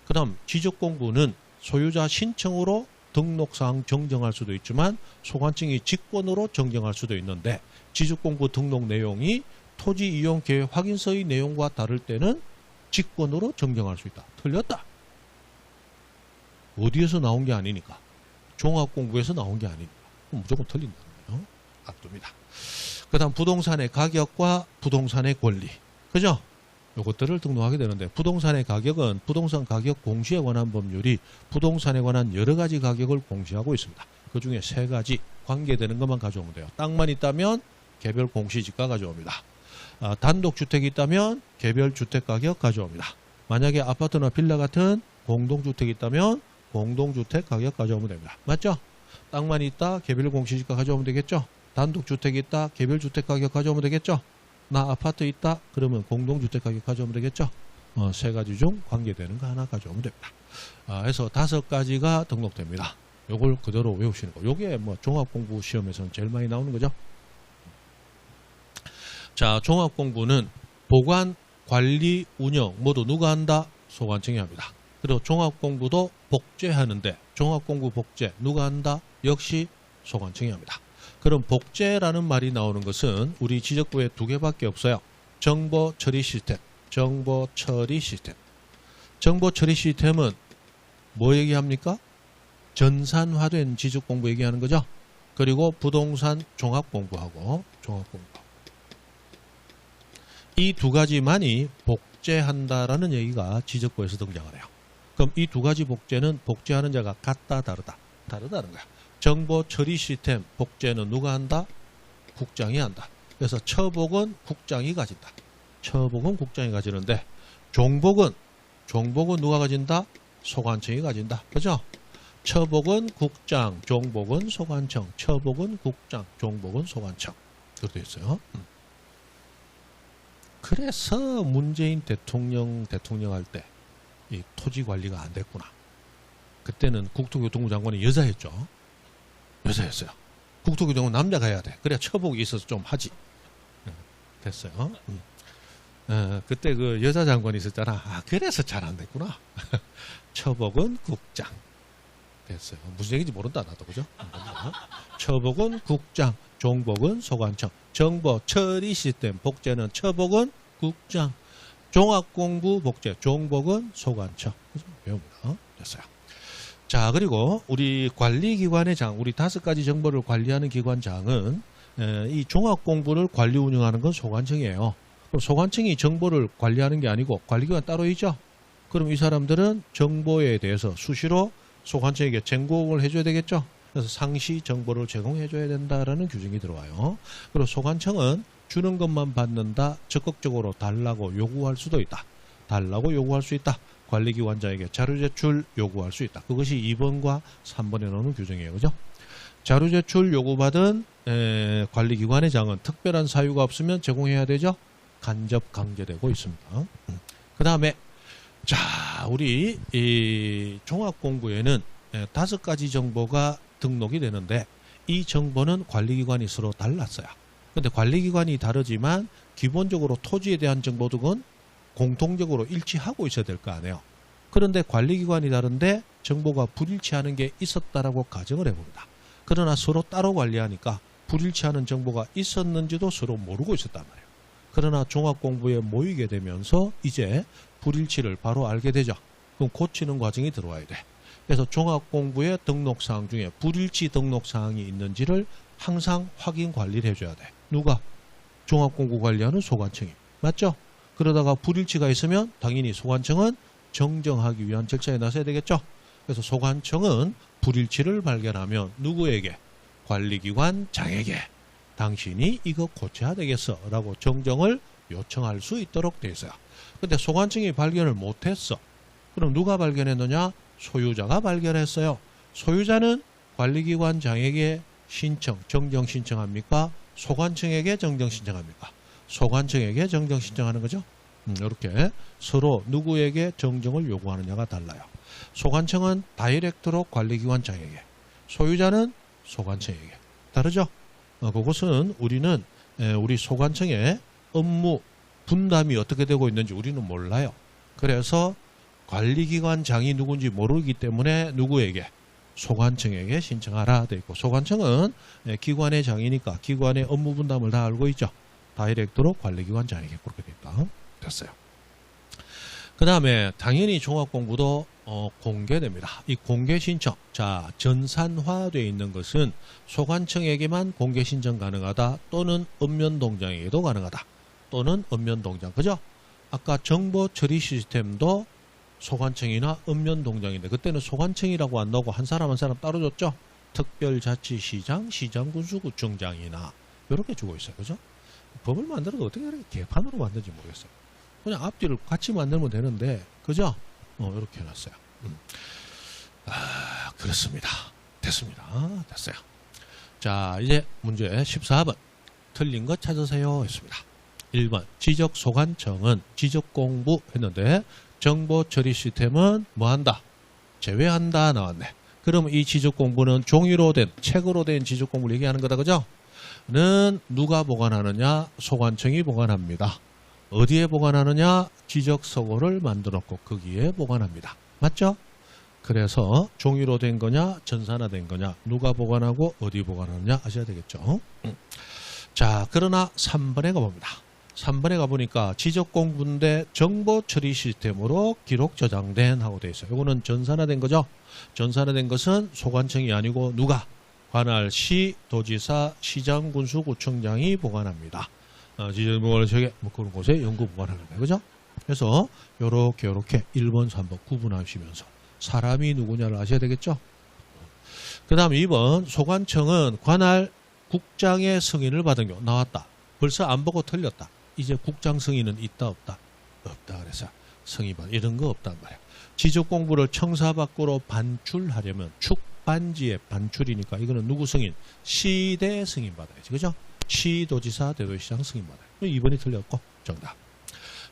그 다음 지적공부는 소유자 신청으로 등록사항 정정할 수도 있지만 소관청이 직권으로 정정할 수도 있는데 지적공부 등록 내용이 토지 이용 계획 확인서의 내용과 다를 때는 직권으로 정정할 수 있다. 틀렸다. 어디에서 나온 게 아니니까. 종합공부에서 나온 게 아니니까. 무조건 틀린다는 거예요. 압도입니다. 그 다음 부동산의 가격과 부동산의 권리. 그죠? 요것들을 등록하게 되는데 부동산의 가격은 부동산 가격 공시에 관한 법률이 부동산에 관한 여러 가지 가격을 공시하고 있습니다. 그 중에 3가지 관계되는 것만 가져오면 돼요. 땅만 있다면 개별 공시지가 가져옵니다. 단독주택이 있다면 개별 주택가격 가져옵니다. 만약에 아파트나 빌라 같은 공동주택이 있다면 공동주택 가격 가져오면 됩니다. 맞죠? 땅만 있다 개별 공시지가 가져오면 되겠죠? 단독주택이 있다 개별 주택가격 가져오면 되겠죠? 나 아파트 있다 그러면 공동주택 가격 가져오면 되겠죠? 3가지 중 관계되는 거 하나 가져오면 됩니다. 해서 5가지가 등록됩니다. 요걸 그대로 외우시는 거. 요게 뭐 종합공부 시험에서는 제일 많이 나오는 거죠. 자, 종합공부는 보관, 관리, 운영 모두 누가 한다? 소관청이 합니다. 그리고 종합공부도 복제하는데 종합공부 복제 누가 한다? 역시 소관청이 합니다. 그럼 복제라는 말이 나오는 것은 우리 지적부에 2개밖에 없어요. 정보처리 시스템, 정보처리 시스템. 정보처리 시스템은 뭐 얘기합니까? 전산화된 지적공부 얘기하는 거죠. 그리고 부동산 종합공부하고 종합공부. 이 2가지만이 복제한다라는 얘기가 지적부에서 등장을 해요. 그럼 이 2가지 복제는 복제하는 자가 같다 다르다. 다르다는 거야. 정보 처리 시스템 복제는 누가 한다? 국장이 한다. 그래서 처복은 국장이 가진다. 처복은 국장이 가지는데 종복은 누가 가진다? 소관청이 가진다. 그죠? 처복은 국장, 종복은 소관청. 처복은 국장, 종복은 소관청. 그렇게 되어 있어요. 그래서 문재인 대통령 할 때 이 토지 관리가 안 됐구나. 그때는 국토교통부 장관이 여자였죠. 여자였어요. 국토교통은 남자가 해야 돼. 그래야 처복이 있어서 좀 하지. 됐어요. 그때 그 여자 장관이 있었잖아. 아, 그래서 잘 안 됐구나. 처복은 국장. 됐어요. 무슨 얘기인지 모른다 나도 그죠? 처복은 국장, 종복은 소관청, 정보 처리 시스템 복제는 처복은 국장, 종합공부 복제, 종복은 소관청. 배웁니다. 됐어요. 자, 그리고 우리 관리기관의 장, 우리 5가지 정보를 관리하는 기관장은 이 종합공부를 관리 운영하는 건 소관청이에요. 그럼 소관청이 정보를 관리하는 게 아니고 관리기관 따로 있죠. 그럼 이 사람들은 정보에 대해서 수시로 소관청에게 제공을 해줘야 되겠죠. 그래서 상시 정보를 제공해줘야 된다라는 규정이 들어와요. 그리고 소관청은 주는 것만 받는다. 적극적으로 달라고 요구할 수도 있다. 달라고 요구할 수 있다. 관리기관장에게 자료 제출 요구할 수 있다. 그것이 2번과 3번에 나오는 규정이에요. 그죠? 자료 제출 요구받은 관리기관의 장은 특별한 사유가 없으면 제공해야 되죠. 간접 강제되고 있습니다. 그 다음에 자, 우리 이 종합공부에는 5가지 정보가 등록이 되는데 이 정보는 관리기관이 서로 달랐어요. 근데 관리기관이 다르지만 기본적으로 토지에 대한 정보들은 공통적으로 일치하고 있어야 될 거 아니에요. 그런데 관리기관이 다른데 정보가 불일치하는 게 있었다라고 가정을 해봅니다. 그러나 서로 따로 관리하니까 불일치하는 정보가 있었는지도 서로 모르고 있었단 말이에요. 그러나 종합공부에 모이게 되면서 이제 불일치를 바로 알게 되죠. 그럼 고치는 과정이 들어와야 돼. 그래서 종합공부의 등록사항 중에 불일치 등록사항이 있는지를 항상 확인 관리를 해줘야 돼. 누가? 종합공부 관리하는 소관청이. 맞죠? 그러다가 불일치가 있으면 당연히 소관청은 정정하기 위한 절차에 나서야 되겠죠. 그래서 소관청은 불일치를 발견하면 누구에게? 관리기관 장에게 당신이 이거 고쳐야 되겠어 라고 정정을 요청할 수 있도록 돼 있어요. 근데 소관청이 발견을 못했어. 그럼 누가 발견했느냐? 소유자가 발견했어요. 소유자는 관리기관 장에게 신청, 정정 신청합니까? 소관청에게 정정 신청합니까? 소관청에게 정정 신청하는 거죠. 이렇게 서로 누구에게 정정을 요구하느냐가 달라요. 소관청은 다이렉트로 관리기관 장에게, 소유자는 소관청에게. 다르죠? 그것은 우리는 우리 소관청의 업무 분담이 어떻게 되고 있는지 우리는 몰라요. 그래서 관리기관 장이 누군지 모르기 때문에 누구에게? 소관청에게 신청하라 돼 있고, 소관청은 기관의 장이니까 기관의 업무 분담을 다 알고 있죠. 다이렉트로 관리기관 장에게 그렇게 돼 있다. 됐어요. 그 다음에 당연히 종합공부도 공개됩니다. 이 공개 신청, 자, 전산화되어 있는 것은 소관청에게만 공개 신청 가능하다. 또는 읍면동장에게도 가능하다. 또는 읍면동장, 그죠? 아까 정보 처리 시스템도 소관청이나 읍면동장인데 그때는 소관청이라고 안 나오고 한 사람 따로 줬죠. 특별자치시장, 시장군수구청장이나 이렇게 주고 있어요. 그죠? 법을 만들어도 어떻게 이렇게 개판으로 만든지 모르겠어요. 그냥 앞뒤를 같이 만들면 되는데, 그죠? 이렇게 해놨어요. 그렇습니다. 됐습니다. 됐어요. 자, 이제 문제 14번. 틀린 거 찾으세요. 했습니다. 1번. 지적소관청은 지적공부 했는데, 정보 처리 시스템은 뭐 한다? 제외한다 나왔네. 그럼 이 지적공부는 종이로 된, 책으로 된 지적공부를 얘기하는 거다. 그죠? 는 누가 보관하느냐? 소관청이 보관합니다. 어디에 보관하느냐? 지적서고를 만들어 놓고 거기에 보관합니다. 맞죠? 그래서 종이로 된 거냐? 전산화된 거냐? 누가 보관하고 어디 보관하느냐? 아셔야 되겠죠? 자, 그러나 3번에 가봅니다. 3번에 가보니까 지적공부인데 정보처리 시스템으로 기록 저장된 하고 되어 있어요. 이거는 전산화된 거죠. 전산화된 것은 소관청이 아니고 누가? 관할시, 도지사, 시장군수구청장이 보관합니다. 지적보관처에 뭐 그런 곳에 연구 보관하는 거예요. 그죠? 그래서 요렇게 1번, 3번 구분하시면서 사람이 누구냐를 아셔야 되겠죠? 그 다음 2번 소관청은 관할 국장의 승인을 받은 경우 나왔다. 벌써 안 보고 틀렸다. 이제 국장 승인은 있다 없다? 없다. 그래서 승인받 이런 거 없단 말이야. 지적공부를 청사 밖으로 반출하려면 축반지의 반출이니까 이거는 누구 승인? 시대 승인 받아야지. 그죠? 시도지사 대도시장 승인 받아요. 2번이 틀렸고 정답.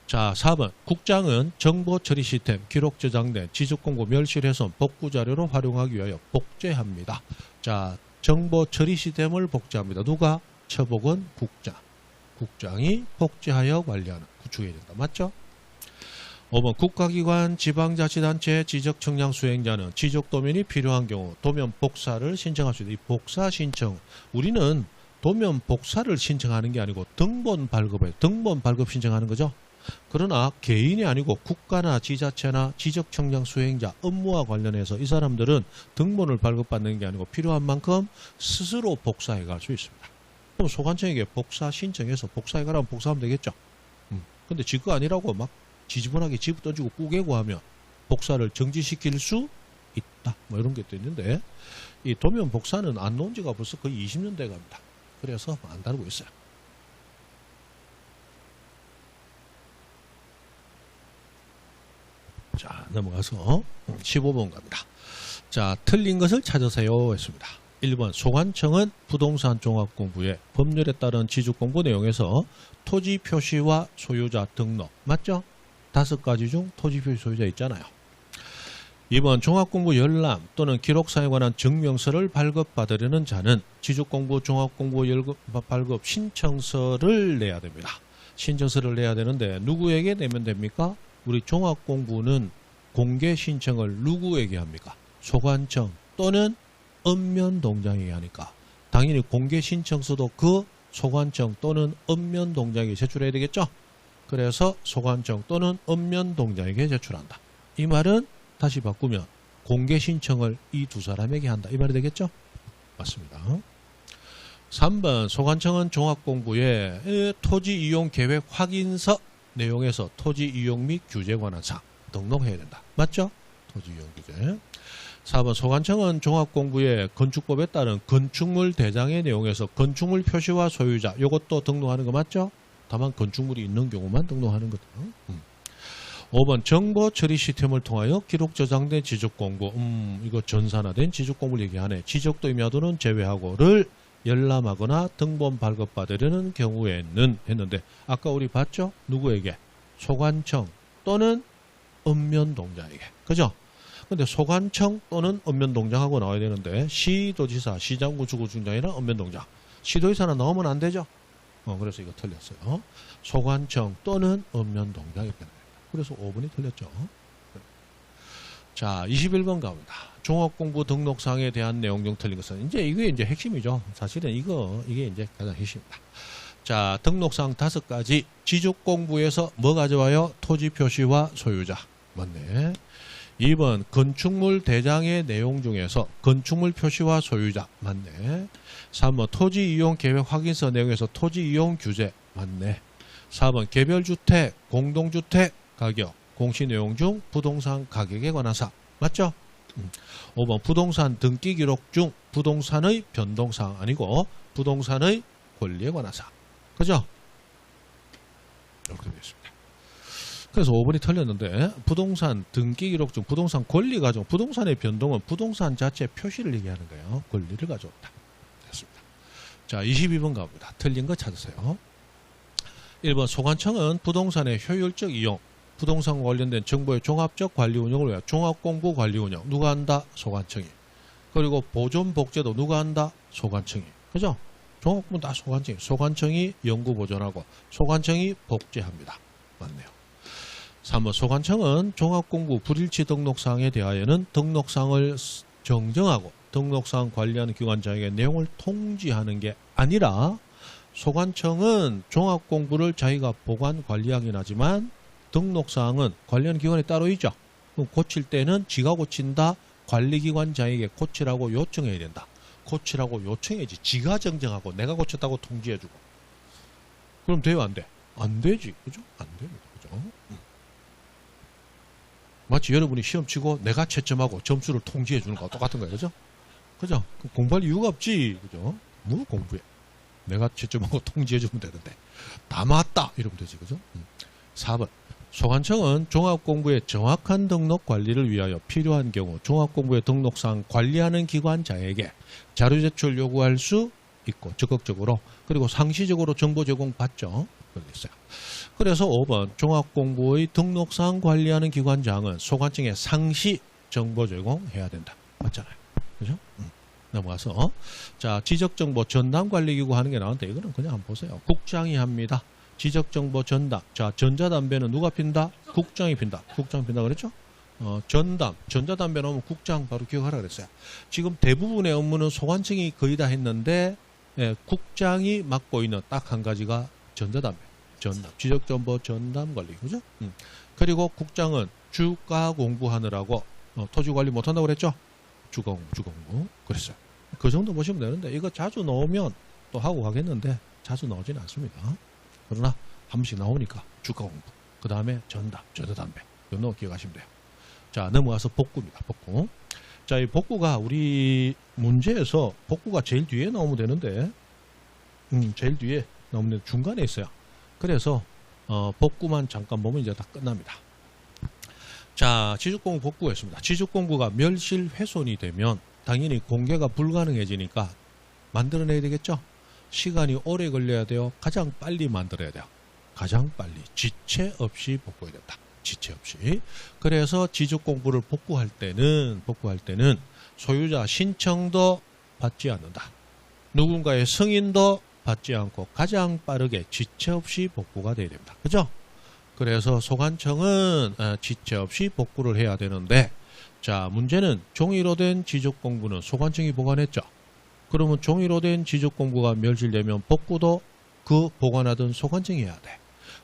자, 4번. 국장은 정보 처리 시스템, 기록 저장된 지적 공고 멸실 훼손 복구 자료로 활용하기 위하여 복제합니다. 자, 정보 처리 시스템을 복제합니다. 누가? 처복은 국장. 국장이 복제하여 관리하는, 구축해야 된다. 맞죠? 5번. 국가기관, 지방자치단체, 지적청량 수행자는 지적도면이 필요한 경우 도면 복사를 신청할 수 있다. 이 복사 신청, 우리는 도면 복사를 신청하는 게 아니고 등본 발급을, 등본 발급 신청하는 거죠. 그러나 개인이 아니고 국가나 지자체나 지적청량 수행자 업무와 관련해서 이 사람들은 등본을 발급받는 게 아니고 필요한 만큼 스스로 복사해 갈 수 있습니다. 그럼 소관청에게 복사 신청해서 복사해 가라면 복사하면 되겠죠. 근데 지가 아니라고 막 지지분하게 집 던지고 꾸개고 하면 복사를 정지시킬 수 있다. 뭐 이런 게 또 있는데, 이 도면 복사는 안 놓은 지가 벌써 거의 20년 돼 갑니다. 그래서 안 다루고 있어요. 자, 넘어가서 15번 갑니다. 자, 틀린 것을 찾으세요 했습니다. 1번. 소관청은 부동산 종합공부의 법률에 따른 지주공부 내용에서 토지 표시와 소유자 등록, 맞죠? 5가지 중 토지 표시 소유자 있잖아요. 2번. 종합공부 열람 또는 기록사에 관한 증명서를 발급받으려는 자는 지주공부 종합공부 발급 신청서를 내야 됩니다. 신청서를 내야 되는데 누구에게 내면 됩니까? 우리 종합공부는 공개 신청을 누구에게 합니까? 소관청 또는 읍면동장에게 하니까 당연히 공개 신청서도 그 소관청 또는 읍면동장에게 제출해야 되겠죠? 그래서 소관청 또는 읍면동장에게 제출한다. 이 말은 다시 바꾸면 공개 신청을 이 두 사람에게 한다. 이 말이 되겠죠? 맞습니다. 3번. 소관청은 종합공부에 토지 이용 계획 확인서 내용에서 토지 이용 및 규제에 관한 사항 등록해야 된다. 맞죠? 토지 이용 규제. 4번. 소관청은 종합공부에 건축법에 따른 건축물 대장의 내용에서 건축물 표시와 소유자 이것도 등록하는 거 맞죠? 다만 건축물이 있는 경우만 등록하는 거다. 5번. 정보 처리 시스템을 통하여 기록 저장된 지적공부, 이거 전산화된 지적공부를 얘기하네. 지적도 임야도는 제외하고를 열람하거나 등본 발급받으려는 경우에는 했는데 아까 우리 봤죠? 누구에게? 소관청 또는 읍면동장에게. 그죠? 근데 소관청 또는 읍면동장하고 나와야 되는데 시도지사, 시장구축구청장이나 읍면동장. 시도지사는 넣으면 안 되죠? 그래서 이거 틀렸어요. 소관청 또는 읍면동장이 됩니다. 그래서 5번이 틀렸죠. 자, 21번 갑니다. 종합공부 등록상에 대한 내용 중 틀린 것은 이게 이제 핵심이죠. 사실은 이게 이제 가장 핵심입니다. 자, 등록상 5가지 지적공부에서 뭐 가져와요? 토지 표시와 소유자. 맞네. 2번. 건축물 대장의 내용 중에서 건축물 표시와 소유자. 맞네. 3번. 토지 이용 계획 확인서 내용에서 토지 이용 규제. 맞네. 4번. 개별주택, 공동주택 가격, 공시 내용 중 부동산 가격에 관한 사항. 맞죠? 5번. 부동산 등기 기록 중 부동산의 변동사항 아니고 부동산의 권리에 관한 사항. 그죠? 이렇게 되어 있습니다. 그래서 5번이 틀렸는데 부동산 등기 기록 중 부동산 권리 가정, 부동산의 변동은 부동산 자체 표시를 얘기하는 거예요. 권리를 가져온다. 됐습니다. 자, 22번 가봅니다. 틀린 거 찾으세요. 1번. 소관청은 부동산의 효율적 이용, 부동산과 관련된 정보의 종합적 관리 운영을 위해 종합공부 관리 운영 누가 한다? 소관청이. 그리고 보존 복제도 누가 한다? 소관청이. 그죠? 종합공부 다 소관청이. 소관청이 연구 보존하고 소관청이 복제합니다. 맞네요. 3번. 소관청은 종합공부 불일치 등록사항에 대하여는 등록사항을 정정하고 등록사항 관리하는 기관장에게 내용을 통지하는 게 아니라 소관청은 종합공부를 자기가 보관 관리하긴 하지만 등록사항은 관련 기관에 따로 있죠. 그럼 고칠 때는 지가 고친다. 관리기관장에게 고치라고 요청해야 된다. 고치라고 요청해야지. 지가 정정하고 내가 고쳤다고 통지해주고. 그럼 돼요? 안 돼? 안 되지. 그죠? 안 됩니다. 그죠? 마치 여러분이 시험 치고 내가 채점하고 점수를 통지해주는 거와 똑같은 거예요. 그죠? 그죠? 공부할 이유가 없지. 그죠? 뭐 공부해. 내가 채점하고 통지해주면 되는데. 다 맞다. 이러면 되지. 그죠? 4번. 소관청은 종합공부의 정확한 등록 관리를 위하여 필요한 경우 종합공부의 등록사항 관리하는 기관장에게 자료 제출 요구할 수 있고 적극적으로 그리고 상시적으로 정보 제공 받죠. 그렇게 있어요. 그래서 5번 종합공부의 등록사항 관리하는 기관장은 소관청에 상시 정보 제공해야 된다. 맞잖아요. 그죠? 넘어가서 자 지적정보 전담관리기구 하는 게 나오는데 이거는 그냥 한번 보세요. 국장이 합니다. 지적정보 전담. 자 전자담배는 누가 핀다? 국장이 핀다. 국장 핀다 그랬죠? 전담. 전자담배 나오면 국장 바로 기억하라 그랬어요. 지금 대부분의 업무는 소관청이 거의 다 했는데 국장이 맡고 있는 딱 한 가지가 전자담배. 전담. 지적정보 전담관리. 그죠? 그리고 국장은 주가 공부하느라고 토지관리 못한다고 그랬죠? 주거 공부. 그랬어요. 그 정도 보시면 되는데 이거 자주 넣으면 또 하고 가겠는데 자주 나오지는 않습니다. 그러나 한 번씩 나오니까 주가 공부. 그 다음에 전담, 전자담배. 이거 기억하시면 돼요. 자 넘어가서 복구입니다. 복구. 자 이 복구가 우리 문제에서 복구가 제일 뒤에 나오면 되는데 제일 뒤에 나오면 되는데 중간에 있어요. 그래서 복구만 잠깐 보면 이제 다 끝납니다. 자, 지적공부 복구했습니다. 지적공부가 멸실훼손이 되면 당연히 공개가 불가능해지니까 만들어내야 되겠죠? 시간이 오래 걸려야 돼요. 가장 빨리 만들어야 돼요. 가장 빨리. 지체 없이 복구해야 된다. 지체 없이. 그래서 지적공부를 복구할 때는 소유자 신청도 받지 않는다. 누군가의 승인도 받지 않고 가장 빠르게 지체 없이 복구가 돼야 됩니다. 그죠? 그래서 소관청은 지체 없이 복구를 해야 되는데 자 문제는 종이로 된 지적공부는 소관청이 보관했죠. 그러면 종이로 된 지적공부가 멸실되면 복구도 그 보관하던 소관청이 해야 돼.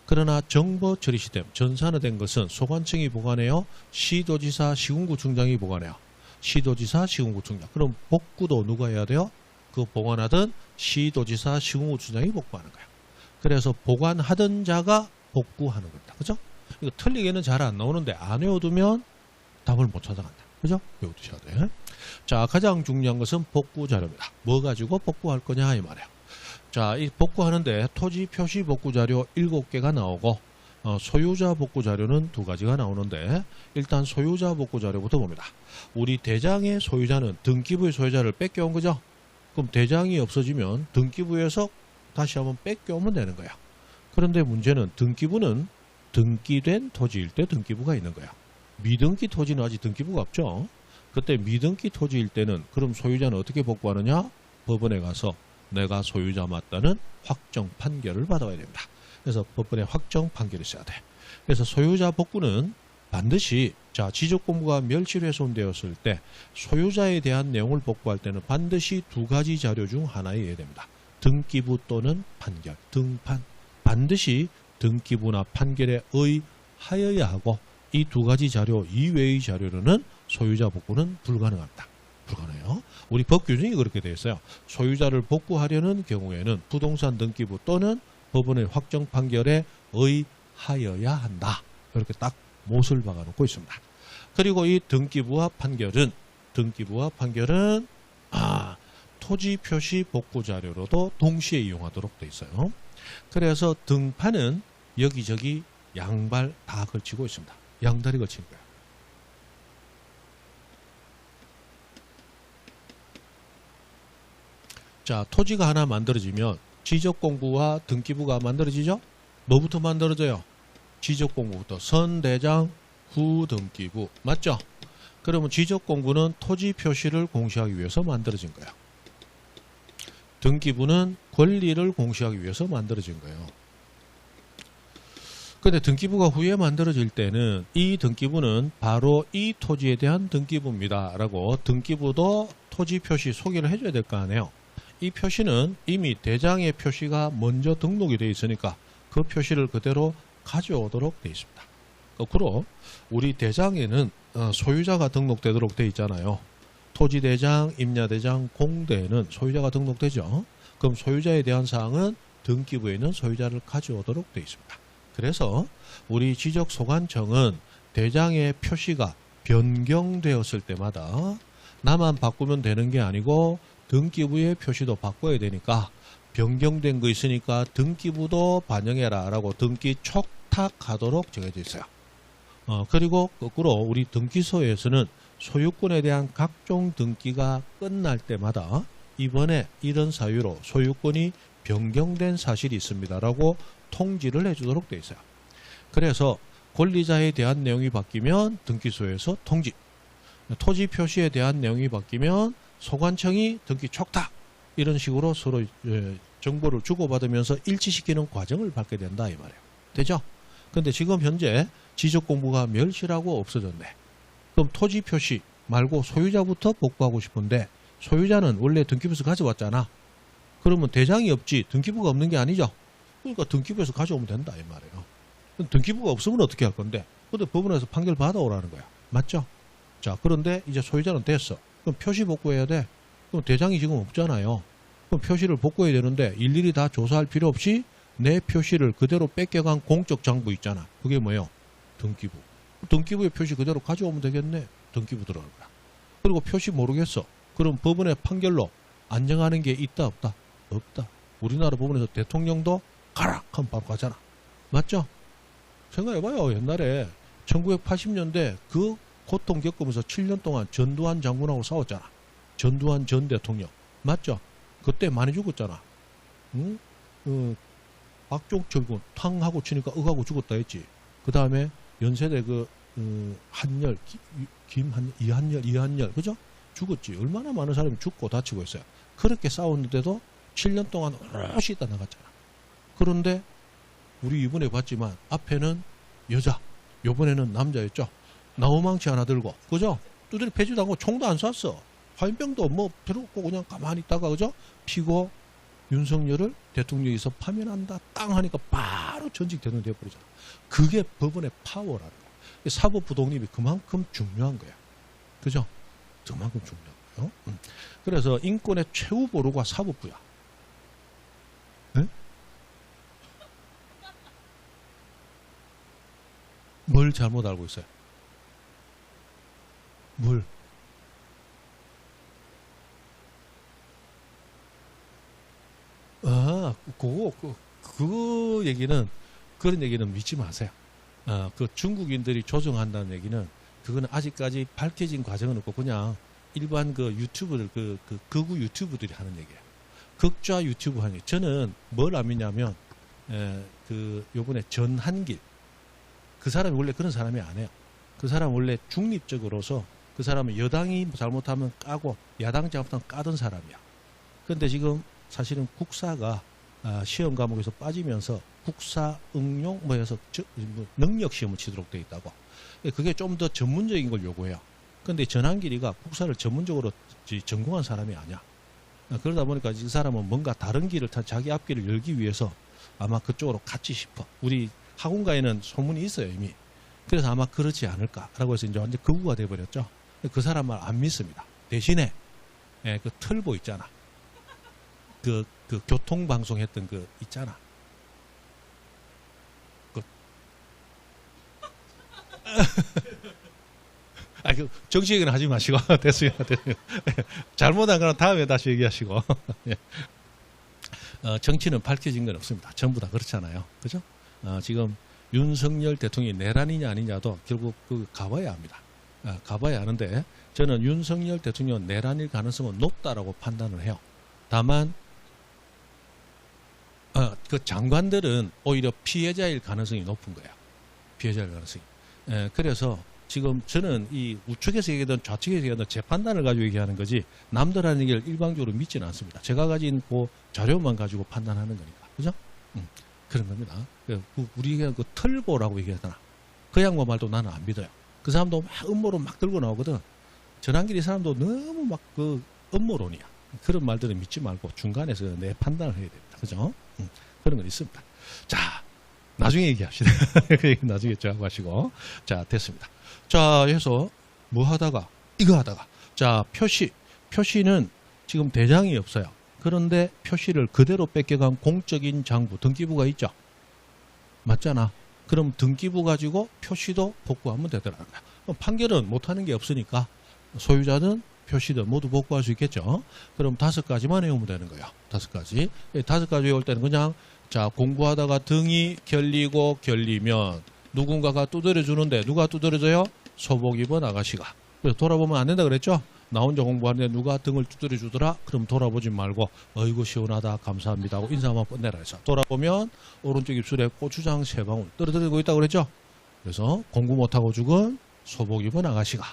그러나 정보 처리 시스템 전산화된 것은 소관청이 보관해요. 시도지사 시군구청장이 보관해요. 시도지사 시군구청장. 그럼 복구도 누가 해야 돼요? 그 보관하던 시도지사 시군구청장이 복구하는 거야. 그래서 보관하던 자가 복구하는 겁니다. 그죠? 이거 틀리게는 잘 안 나오는데 안 외워두면 답을 못 찾아간다. 그죠? 외워두셔야 돼. 자, 가장 중요한 것은 복구 자료입니다. 뭐 가지고 복구할 거냐 이 말이에요. 자, 이 복구하는데 토지 표시 복구 자료 7개가 나오고 소유자 복구 자료는 2가지가 나오는데 일단 소유자 복구 자료부터 봅니다. 우리 대장의 소유자는 등기부의 소유자를 뺏겨온 거죠? 그럼 대장이 없어지면 등기부에서 다시 한번 뺏겨오면 되는 거야. 그런데 문제는 등기부는 등기된 토지일 때 등기부가 있는 거야. 미등기 토지는 아직 등기부가 없죠. 그때 미등기 토지일 때는 그럼 소유자는 어떻게 복구하느냐? 법원에 가서 내가 소유자 맞다는 확정 판결을 받아야 됩니다. 그래서 법원에 확정 판결이 있어야 돼. 그래서 소유자 복구는 반드시 자 지적공부가 멸실훼손되었을 때 소유자에 대한 내용을 복구할 때는 반드시 2가지 자료 중 하나여야 됩니다. 등기부 또는 판결, 등판. 반드시 등기부나 판결에 의하여야 하고 이 2가지 자료 이외의 자료로는 소유자 복구는 불가능합니다. 불가능해요. 우리 법 규정이 그렇게 되어 있어요. 소유자를 복구하려는 경우에는 부동산 등기부 또는 법원의 확정 판결에 의하여야 한다. 이렇게 딱 못을 박아놓고 있습니다. 그리고 이 등기부와 판결은 토지 표시 복구 자료로도 동시에 이용하도록 되어 있어요. 그래서 등판은 여기저기 양발 다 걸치고 있습니다. 양다리 걸치는 거예요. 자, 토지가 하나 만들어지면 지적공부와 등기부가 만들어지죠? 뭐부터 만들어져요? 지적공부부터 선대장 후등기부. 맞죠? 그러면 지적공부는 토지 표시를 공시하기 위해서 만들어진 거예요. 등기부는 권리를 공시하기 위해서 만들어진 거예요. 근데 등기부가 후에 만들어질 때는 이 등기부는 바로 이 토지에 대한 등기부입니다. 라고 등기부도 토지 표시 소개를 해줘야 될 거 아니에요. 이 표시는 이미 대장의 표시가 먼저 등록이 되어 있으니까 그 표시를 그대로 가져오도록 되어 있습니다. 거꾸로 우리 대장에는 소유자가 등록되도록 되어 있잖아요. 토지대장, 임야대장, 공대에는 소유자가 등록되죠. 그럼 소유자에 대한 사항은 등기부에는 소유자를 가져오도록 되어 있습니다. 그래서 우리 지적소관청은 대장의 표시가 변경되었을 때마다 나만 바꾸면 되는 게 아니고 등기부의 표시도 바꿔야 되니까 변경된 거 있으니까 등기부도 반영해라 라고 등기 촉탁하도록 정해져 있어요. 그리고 거꾸로 우리 등기소에서는 소유권에 대한 각종 등기가 끝날 때마다 이번에 이런 사유로 소유권이 변경된 사실이 있습니다라고 통지를 해주도록 되어 있어요. 그래서 권리자에 대한 내용이 바뀌면 등기소에서 통지, 토지 표시에 대한 내용이 바뀌면 소관청이 등기 촉탁, 이런 식으로 서로 정보를 주고받으면서 일치시키는 과정을 밟게 된다 이 말이에요. 되죠? 근데 지금 현재 지적공부가 멸실하고 없어졌네. 그럼 토지 표시 말고 소유자부터 복구하고 싶은데 소유자는 원래 등기부에서 가져왔잖아. 그러면 대장이 없지 등기부가 없는 게 아니죠. 그러니까 등기부에서 가져오면 된다 이 말이에요. 등기부가 없으면 어떻게 할 건데? 근데 법원에서 판결 받아오라는 거야. 맞죠? 자, 그런데 이제 소유자는 됐어. 그럼 표시 복구해야 돼. 그럼 대장이 지금 없잖아요. 그럼 표시를 복구해야 되는데 일일이 다 조사할 필요 없이 내 표시를 그대로 뺏겨간 공적 장부 있잖아. 그게 뭐예요? 등기부. 등기부의 표시 그대로 가져오면 되겠네. 등기부 들어갈 거야. 그리고 표시 모르겠어. 그럼 법원의 판결로 안정하는 게 있다 없다? 없다. 우리나라 법원에서 대통령도 가라 하면 바로 가잖아. 맞죠? 생각해봐요. 옛날에 1980년대 그 고통 겪으면서 7년 동안 전두환 장군하고 싸웠잖아. 전두환 전 대통령. 맞죠? 그때 많이 죽었잖아. 응? 박종철군 탕하고 치니까 억하고 죽었다 했지. 그 다음에 연세대 한열, 김한열, 이한열, 그죠? 죽었지. 얼마나 많은 사람이 죽고 다치고 있어요. 그렇게 싸웠는데도 7년 동안 오롯이 있다 나갔잖아. 그런데 우리 이번에 봤지만 앞에는 여자, 요번에는 남자였죠. 나무망치 하나 들고, 그죠? 두드리 패지도 않고 총도 안 쐈어. 화염병도 뭐 필요 없고 그냥 가만히 있다가, 그죠? 피고 윤석열을 대통령에서 파면한다 땅 하니까 바로 전직되는 되어버리잖아. 그게 법원의 파워라는 거야. 사법부 독립이 그만큼 중요한 거야. 그죠? 그만큼 중요한 거예요. 그래서 인권의 최후 보루가 사법부야. 네? 뭘 잘못 알고 있어요? 뭘? 아, 그 얘기는, 그런 얘기는 믿지 마세요. 그 중국인들이 조종한다는 얘기는, 그거는 아직까지 밝혀진 과정은 없고, 그냥 일반 그 유튜브들, 극우 유튜브들이 하는 얘기예요. 극좌 유튜브 하는 얘기. 저는 뭘 안 믿냐면, 요번에 전한길. 그 사람이 원래 그런 사람이 아니에요. 그 사람 원래 중립적으로서 그 사람은 여당이 잘못하면 까고 야당이 잘못하면 까던 사람이야. 그런데 지금 사실은 국사가 시험 과목에서 빠지면서 국사 응용 해서 능력 시험을 치도록 되어 있다고. 그게 좀 더 전문적인 걸 요구해요. 그런데 전한길이가 국사를 전문적으로 전공한 사람이 아니야. 그러다 보니까 이 사람은 뭔가 다른 길을 자기 앞길을 열기 위해서 아마 그쪽으로 갔지 싶어. 우리 학원가에는 소문이 있어요 이미. 그래서 아마 그렇지 않을까라고 해서 이제 완전 극우가 돼버렸죠. 그 사람 말 안 믿습니다. 대신에 그 틀보 있잖아. 그 교통방송 했던 그 있잖아. 정치 얘기는 하지 마시고 됐습니다. 잘못한 거는 다음에 다시 얘기하시고. 정치는 밝혀진 건 없습니다. 전부 다 그렇잖아요. 그죠? 지금 윤석열 대통령이 내란이냐 아니냐도 결국 가봐야 합니다. 가봐야 하는데 저는 윤석열 대통령 내란일 가능성은 높다라고 판단을 해요. 다만 그 장관들은 오히려 피해자일 가능성이 높은 거예요. 피해자일 가능성이. 그래서 지금 저는 이 우측에서 얘기하든 좌측에서 얘기하든 제 판단을 가지고 얘기하는 거지 남들 하는 얘기를 일방적으로 믿지는 않습니다. 제가 가진 그 자료만 가지고 판단하는 거니까. 그죠? 그런 겁니다. 우리가 그 털보라고 얘기하잖아. 그 양반 말도 나는 안 믿어요. 그 사람도 막 음모론 막 들고 나오거든. 전한길이 사람도 너무 막 그 음모론이야. 그런 말들은 믿지 말고 중간에서 내 판단을 해야 됩니다. 그죠? 그런 건 있습니다. 자, 나중에 얘기합시다. 그 얘기 나중에 좀 하시고. 자, 됐습니다. 자, 해서 뭐 하다가, 이거 하다가. 자, 표시는 지금 대장이 없어요. 그런데 표시를 그대로 뺏겨간 공적인 장부, 등기부가 있죠. 맞잖아. 그럼 등기부 가지고 표시도 복구하면 되더라는 거야. 그럼 판결은 못하는 게 없으니까 소유자든 표시든 모두 복구할 수 있겠죠. 그럼 5가지만 외우면 되는 거예요. 5가지. 5가지 외울 때는 그냥 자, 공부하다가 등이 결리면 누군가가 두드려 주는데 누가 두드려줘요? 소복 입은 아가씨가. 그래서 돌아보면 안 된다 그랬죠? 나 혼자 공부하는데 누가 등을 두드려 주더라? 그럼 돌아보지 말고 어이구 시원하다 감사합니다 하고 인사 한번 뻗내라 해서 돌아보면 오른쪽 입술에 고추장 3방울 떨어뜨리고 있다고 그랬죠? 그래서 공부 못하고 죽은 소복 입은 아가씨가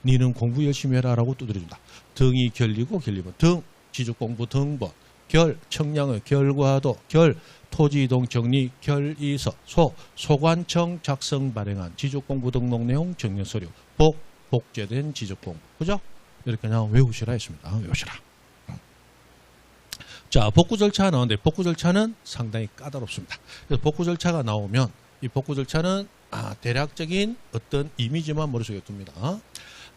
니는 공부 열심히 해라 라고 두드려준다. 등이 결리고 결리면 등, 지적공부 등본, 결, 청량의 결과도, 결, 토지이동 정리, 결의서, 소, 소관청 작성 발행한 지적공부 등록 내용 정리서류, 복, 복제된 지적공부. 그죠? 이렇게 그냥 외우시라 했습니다. 외우시라. 자, 복구 절차가 나오는데 복구 절차는 상당히 까다롭습니다. 그래서 복구 절차가 나오면 이 복구 절차는 대략적인 어떤 이미지만 머릿속에 둡니다.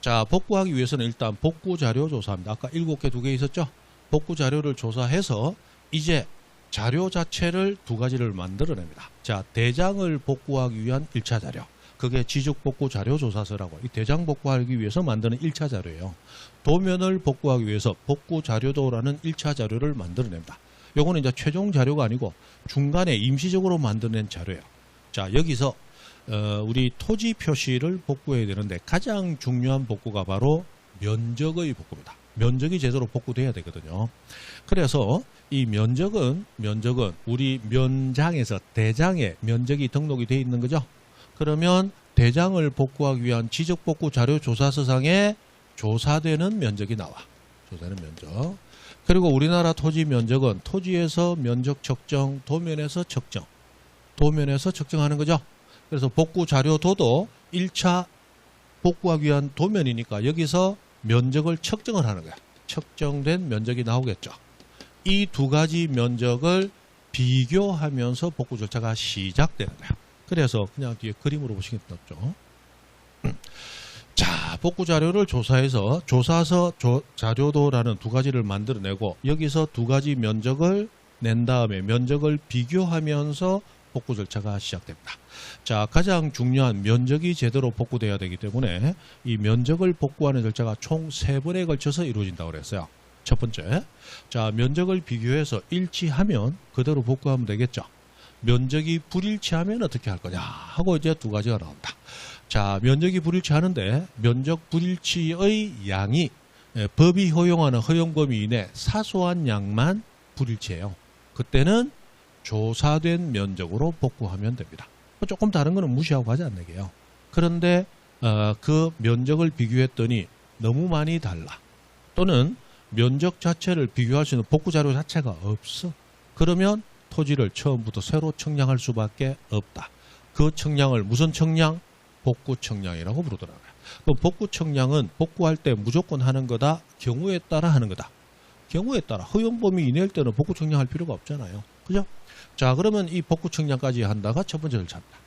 자, 복구하기 위해서는 일단 복구 자료 조사합니다. 아까 7개 2개 있었죠? 복구 자료를 조사해서 이제 자료 자체를 2가지를 만들어냅니다. 자, 대장을 복구하기 위한 1차 자료. 그게 지적복구 자료 조사서라고. 이 대장 복구하기 위해서 만드는 1차 자료예요. 도면을 복구하기 위해서 복구 자료도라는 1차 자료를 만들어냅니다. 요거는 이제 최종 자료가 아니고 중간에 임시적으로 만들어낸 자료예요. 자, 여기서 우리 토지 표시를 복구해야 되는데 가장 중요한 복구가 바로 면적의 복구입니다. 면적이 제대로 복구돼야 되거든요. 그래서 이 면적은 우리 면장에서 대장에 면적이 등록이 되어 있는 거죠. 그러면 대장을 복구하기 위한 지적복구 자료 조사서상에 조사되는 면적이 나와. 조사되는 면적. 그리고 우리나라 토지 면적은 토지에서 면적 측정, 도면에서 측정. 도면에서 측정하는 거죠. 그래서 복구 자료도도 1차 복구하기 위한 도면이니까 여기서 면적을 측정을 하는 거야. 측정된 면적이 나오겠죠. 이 2가지 면적을 비교하면서 복구 절차가 시작되는 거야. 그래서 그냥 뒤에 그림으로 보시면 낫죠. 자, 복구 자료를 조사해서 조사서 자료도라는 2가지를 만들어내고 여기서 2가지 면적을 낸 다음에 면적을 비교하면서 복구 절차가 시작됩니다. 자, 가장 중요한 면적이 제대로 복구돼야 되기 때문에 이 면적을 복구하는 절차가 총 3번에 걸쳐서 이루어진다고 그랬어요. 첫 번째, 자, 면적을 비교해서 일치하면 그대로 복구하면 되겠죠. 면적이 불일치하면 어떻게 할 거냐 하고 이제 2가지가 나온다. 자, 면적이 불일치하는데 면적 불일치의 양이 법이 허용하는 허용 범위 이내 사소한 양만 불일치해요. 그때는 조사된 면적으로 복구하면 됩니다. 조금 다른 거는 무시하고 가지 않는게요. 그런데 그 면적을 비교했더니 너무 많이 달라. 또는 면적 자체를 비교할 수 있는 복구 자료 자체가 없어. 그러면 토지를 처음부터 새로 청량할 수밖에 없다. 그 청량을 무슨 청량? 복구 청량이라고 부르더라고요. 그 복구 청량은 복구할 때 무조건 하는 거다. 경우에 따라 하는 거다. 경우에 따라 허용 범위 이내일 때는 복구 청량할 필요가 없잖아요. 그죠? 자, 그러면 이 복구 청량까지 한다가 첫 번째 절차입니다.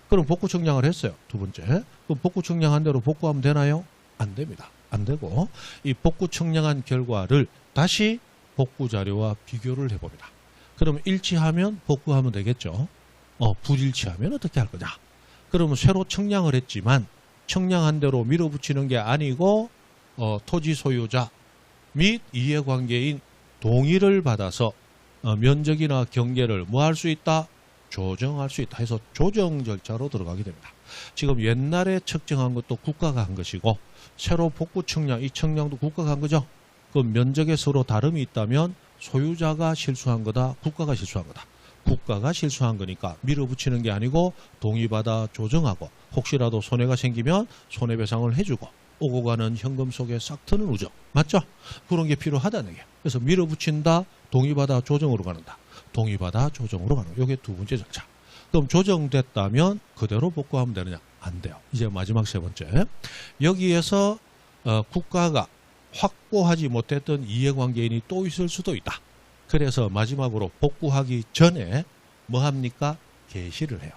그럼 복구 청량을 했어요. 2번째. 그럼 복구 청량한 대로 복구하면 되나요? 안 됩니다. 안 되고 이 복구 청량한 결과를 다시 복구 자료와 비교를 해봅니다. 그러면 일치하면 복구하면 되겠죠. 불일치하면 어떻게 할 거냐? 그러면 새로 청량을 했지만 청량한 대로 밀어붙이는 게 아니고 토지 소유자 및 이해관계인 동의를 받아서 면적이나 경계를 뭐 할 수 있다? 조정할 수 있다 해서 조정 절차로 들어가게 됩니다. 지금 옛날에 측정한 것도 국가가 한 것이고 새로 복구 청량, 이 청량도 국가가 한 거죠. 그 면적에 서로 다름이 있다면 소유자가 실수한 거다, 국가가 실수한 거다. 국가가 실수한 거니까 밀어붙이는 게 아니고 동의받아 조정하고 혹시라도 손해가 생기면 손해배상을 해주고 오고 가는 현금 속에 싹 트는 우정. 맞죠? 그런 게 필요하다는 얘기예요. 그래서 밀어붙인다, 동의받아 조정으로 가는다. 동의받아 조정으로 가는 거. 이게 2번째 절차. 그럼 조정됐다면 그대로 복구하면 되느냐? 안 돼요. 이제 마지막 3번째. 여기에서 국가가 확보하지 못했던 이해관계인이 또 있을 수도 있다. 그래서 마지막으로 복구하기 전에 뭐 합니까? 게시를 해요.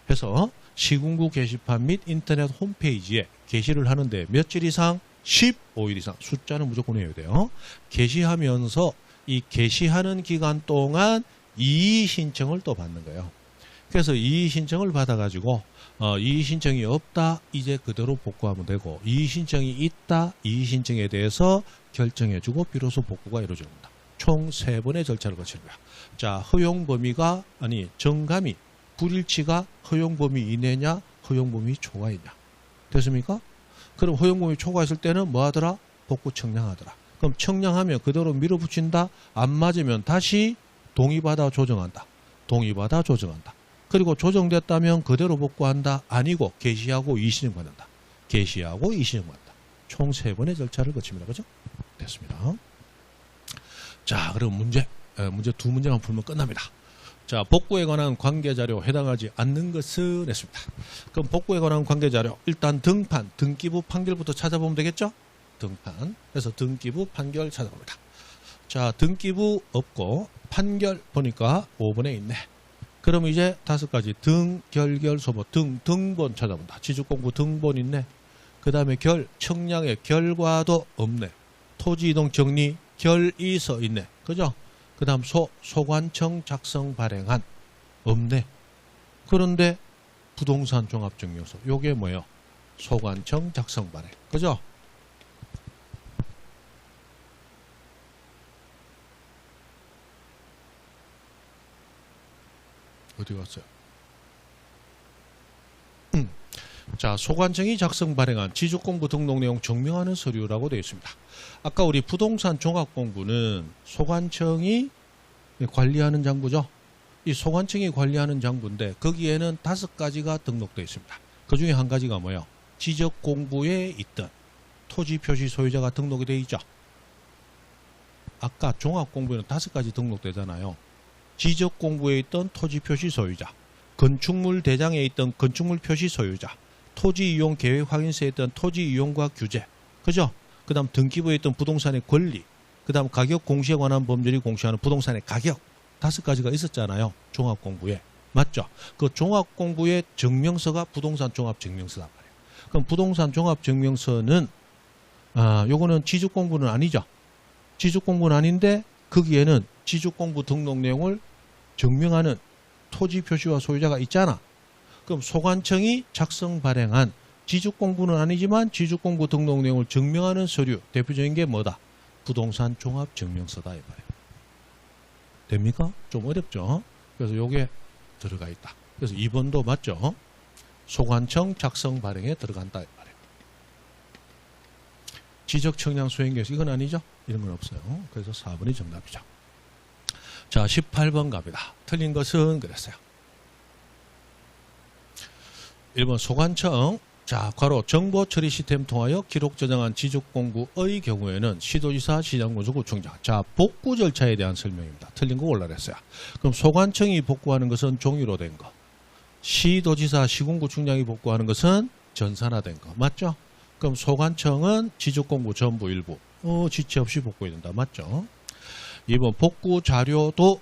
그래서 시군구 게시판 및 인터넷 홈페이지에 게시를 하는데 며칠 이상? 15일 이상. 숫자는 무조건 해야 돼요. 게시하면서 이 게시하는 기간 동안 이의 신청을 또 받는 거예요. 그래서 이의 신청을 받아가지고 이의 신청이 없다. 이제 그대로 복구하면 되고 이의 신청이 있다. 이의 신청에 대해서 결정해주고 비로소 복구가 이루어집니다. 총 3번의 절차를 거치는 거야. 자, 허용 범위가 정감이 불일치가 허용 범위 이내냐 허용 범위 초과이냐. 됐습니까? 그럼 허용 범위 초과했을 때는 뭐 하더라? 복구 청량하더라. 그럼 청량하면 그대로 밀어붙인다. 안 맞으면 다시 동의받아 조정한다. 동의받아 조정한다. 그리고 조정됐다면 그대로 복구한다. 아니고 개시하고 이시정 받는다. 개시하고 이시정 받는다. 총 3번의 절차를 거칩니다. 그죠? 됐습니다. 자, 그럼 문제 2문제만 풀면 끝납니다. 자, 복구에 관한 관계자료 해당하지 않는 것은 했습니다. 그럼 복구에 관한 관계자료 일단 등판, 등기부 판결부터 찾아보면 되겠죠? 등판. 그래서 등기부 판결 찾아봅니다. 자, 등기부 없고 판결 보니까 5번에 있네. 그럼 이제 5가지 등, 결, 소보, 등본 찾아본다. 지주공부 등본 있네. 그 다음에 결, 청량의 결과도 없네. 토지이동 정리, 결의서 있네. 그죠? 그 다음 소관청 작성 발행한 없네. 그런데 부동산 종합증명서 요게 뭐예요? 소관청 작성 발행. 그죠? 어디 갔어요? 자, 소관청이 작성 발행한 지주공부 등록 내용 증명하는 서류라고 되어 있습니다. 아까 우리 부동산 종합공부는 소관청이 관리하는 장부죠. 이 소관청이 관리하는 장부인데 거기에는 5가지가 등록되어 있습니다. 그 중에 한 가지가 뭐예요? 지적공부에 있던 토지표시 소유자가 등록이 되어 있죠. 아까 종합공부에는 5가지 등록되잖아요. 지적공부에 있던 토지표시 소유자, 건축물 대장에 있던 건축물 표시 소유자, 토지이용 계획 확인서에 있던 토지이용과 규제, 그죠? 그 다음 등기부에 있던 부동산의 권리, 그 다음 가격 공시에 관한 법률이 공시하는 부동산의 가격, 5가지가 있었잖아요. 종합공부에. 맞죠? 그 종합공부의 증명서가 부동산 종합증명서란 말이에요. 그럼 부동산 종합증명서는 요거는 지주공부는 아니죠. 지주공부는 아닌데 거기에는 지주공부 등록 내용을 증명하는 토지 표시와 소유자가 있잖아. 그럼 소관청이 작성 발행한 지주공부는 아니지만 지주공부 등록 내용을 증명하는 서류 대표적인 게 뭐다? 부동산 종합증명서다 이 말이에요. 됩니까? 좀 어렵죠? 그래서 요게 들어가 있다. 그래서 2번도 맞죠? 소관청 작성 발행에 들어간다 이 말이에요. 지적청량 수행계획서 이건 아니죠? 이런 건 없어요. 그래서 4번이 정답이죠. 자, 18번 갑니다. 틀린 것은 그랬어요. 1번 소관청. 자, 괄호 정보 처리 시스템 통하여 기록 저장한 지적공부의 경우에는 시도지사, 시장군수구청장. 자, 복구 절차에 대한 설명입니다. 틀린 거 올라랬어요. 그럼 소관청이 복구하는 것은 종이로 된 거. 시도지사, 시군구청장이 복구하는 것은 전산화된 거. 맞죠? 그럼 소관청은 지적공부 전부 일부 지체 없이 복구해야 된다. 맞죠? 2번 복구 자료도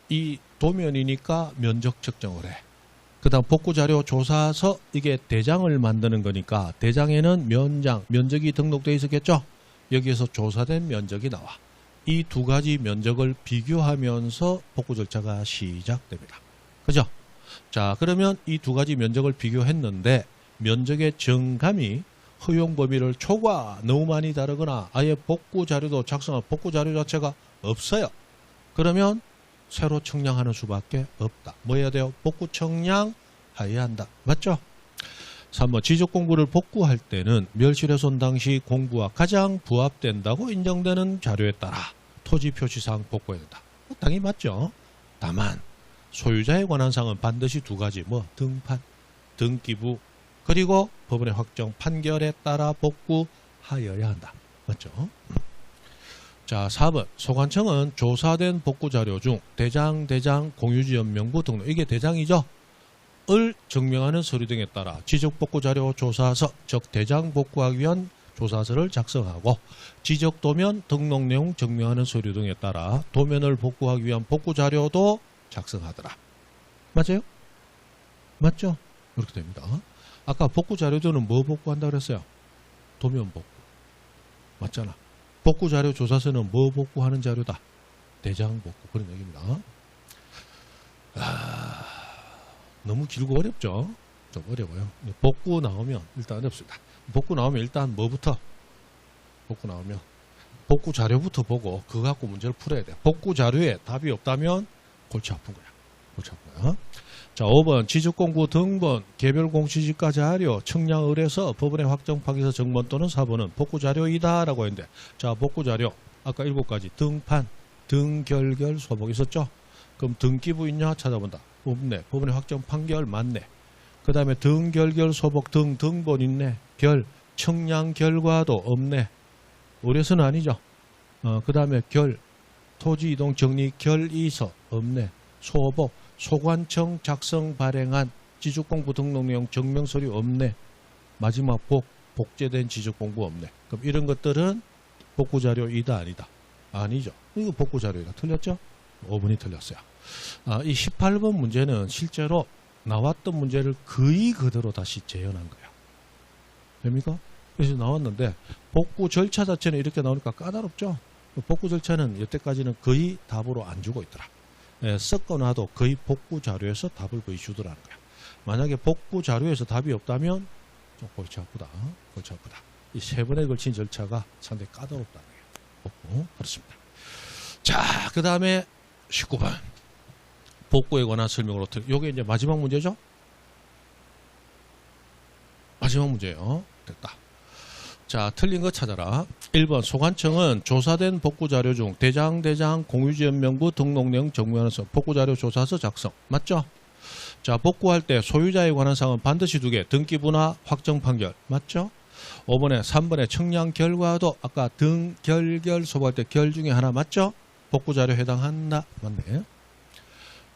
이 도면이니까 면적 측정을 해. 그 다음 복구 자료 조사서 이게 대장을 만드는 거니까 대장에는 면적이 등록되어 있었겠죠. 여기에서 조사된 면적이 나와. 이 2가지 면적을 비교하면서 복구 절차가 시작됩니다. 그죠? 자, 그러면 이 2가지 면적을 비교했는데 면적의 정감이 허용 범위를 초과 너무 많이 다르거나 아예 복구 자료도 작성한 복구 자료 자체가 없어요. 그러면 새로 청량하는 수밖에 없다. 뭐 해야 돼요? 복구 청량하여야 한다. 맞죠? 3번 지적공부를 복구할 때는 멸실훼손 당시 공부와 가장 부합된다고 인정되는 자료에 따라 토지표시사항 복구해야 된다. 당연히 맞죠? 다만 소유자에 관한 사항은 반드시 2가지 뭐 등판, 등기부 그리고 법원의 확정 판결에 따라 복구하여야 한다. 맞죠? 자, 4번 소관청은 조사된 복구자료 중 대장, 공유지역 명부 등록 이게 대장이죠? 을 증명하는 서류 등에 따라 지적복구자료 조사서 즉 대장 복구하기 위한 조사서를 작성하고 지적도면 등록 내용 증명하는 서류 등에 따라 도면을 복구하기 위한 복구자료도 작성하더라. 맞아요? 맞죠? 이렇게 됩니다. 아까 복구자료도는 뭐 복구한다고 그랬어요? 도면 복구. 맞잖아. 복구자료 조사서는 뭐 복구하는 자료다? 대장 복구. 그런 얘기입니다. 너무 길고 어렵죠? 좀 어려워요. 복구 나오면 일단 어렵습니다. 복구 나오면 일단 뭐부터? 복구 나오면 복구 자료부터 보고 그거 갖고 문제를 풀어야 돼. 복구 자료에 답이 없다면 골치 아픈 거야. 골치 아파요. 자, 5번 지적공고 등본, 개별 공시지가 자료, 청량 의뢰서, 법원의 확정 파기서 정본 또는 사본은 복구 자료이다라고 했는데, 자, 복구 자료 아까 7가지 등판, 등결결 소복 있었죠? 그럼 등기부 있냐 찾아본다. 없네. 법원의 확정 판결 맞네. 그 다음에 등결결 소복 등본 있네. 결 청량 결과도 없네. 의뢰서는 아니죠. 그 다음에 결 토지 이동 정리 결의서 없네. 소복 소관청 작성 발행한 지적공부 등록 내용 증명서류 없네. 마지막 복제된 지적공부 없네. 그럼 이런 것들은 복구자료이다 아니다? 아니죠. 이거 복구자료이다. 틀렸죠? 5번이 틀렸어요. 이 18번 문제는 실제로 나왔던 문제를 거의 그대로 다시 재현한 거예요. 됩니까? 그래서 나왔는데 복구 절차 자체는 이렇게 나오니까 까다롭죠? 복구 절차는 여태까지는 거의 답으로 안 주고 있더라. 섞어놔도 거의 복구 자료에서 답을 거의 주더라는 거야. 만약에 복구 자료에서 답이 없다면 좀 골치 아프다. 골치 아프다. 이 3번에 걸친 절차가 상당히 까다롭다는 거예요. 그렇습니다. 자, 그 다음에 19번. 복구에 관한 설명으로 요게 이제 마지막 문제죠? 마지막 문제예요. 됐다. 자, 틀린 거 찾아라. 1번 소관청은 조사된 복구자료 중 대장 공유지연명부 등록내용 정무하면서 복구자료 조사서 작성. 맞죠? 자, 복구할 때 소유자에 관한 사항은 반드시 2개. 등기부나 확정 판결. 맞죠? 5번에 3번에 청량 결과도 아까 등결결 소부할 때 결 중에 하나 맞죠? 복구자료 해당한다. 맞네.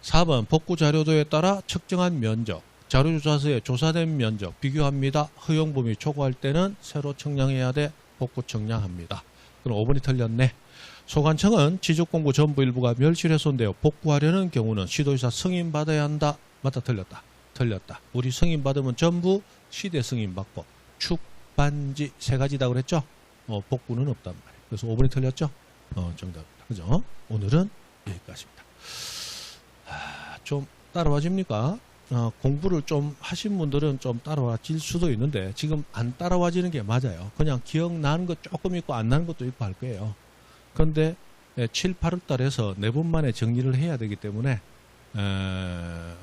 4번 복구자료도에 따라 측정한 면적. 자료조사서에 조사된 면적 비교합니다. 허용 범위 초과할 때는 새로 청량해야 돼. 복구 청량합니다. 그럼 5번이 틀렸네. 소관청은 지적공부 전부 일부가 멸실훼손되어 복구하려는 경우는 시도지사 승인 받아야 한다. 맞다 틀렸다. 틀렸다. 우리 승인 받으면 전부 시대 승인 받고 축, 반지 3가지다 그랬죠? 복구는 없단 말이에요. 그래서 5번이 틀렸죠? 정답입니다. 그죠? 오늘은 여기까지입니다. 좀 따라와 줍니까? 공부를 좀 하신 분들은 좀 따라와질 수도 있는데 지금 안 따라와지는 게 맞아요. 그냥 기억나는 것 조금 있고 안 나는 것도 있고 할 거예요. 그런데 7, 8월 달에서 4번 만에 정리를 해야 되기 때문에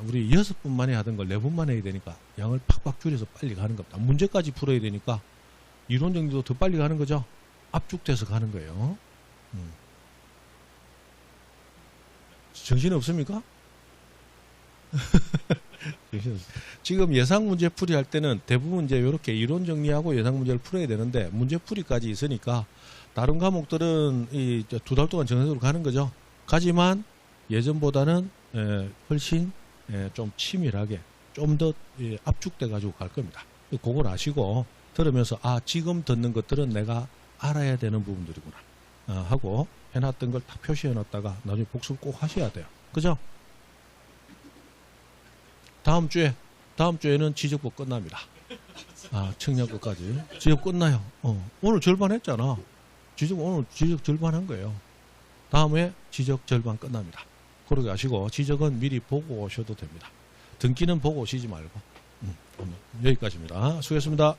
우리 6번 만에 하던 걸 4번 만에 해야 되니까 양을 팍팍 줄여서 빨리 가는 겁니다. 문제까지 풀어야 되니까 이론 정리도 더 빨리 가는 거죠. 압축돼서 가는 거예요. 정신 없습니까? 지금 예상문제 풀이 할 때는 대부분 이제 이렇게 이론 정리하고 예상문제를 풀어야 되는데 문제풀이까지 있으니까 다른 과목들은 이 2달 동안 정상적으로 가는 거죠. 가지만 예전보다는 훨씬 좀 치밀하게 좀 더 압축돼 가지고 갈 겁니다. 그걸 아시고 들으면서 지금 듣는 것들은 내가 알아야 되는 부분들이구나 하고 해놨던 걸 다 표시해 놨다가 나중에 복습을 꼭 하셔야 돼요. 그죠? 다음 주에는 지적법 끝납니다. 청량 끝까지. 지적 끝나요. 오늘 절반 했잖아. 오늘 지적 절반 한 거예요. 다음에 지적 절반 끝납니다. 그러게 하시고 지적은 미리 보고 오셔도 됩니다. 등기는 보고 오시지 말고. 오늘 여기까지입니다. 수고했습니다.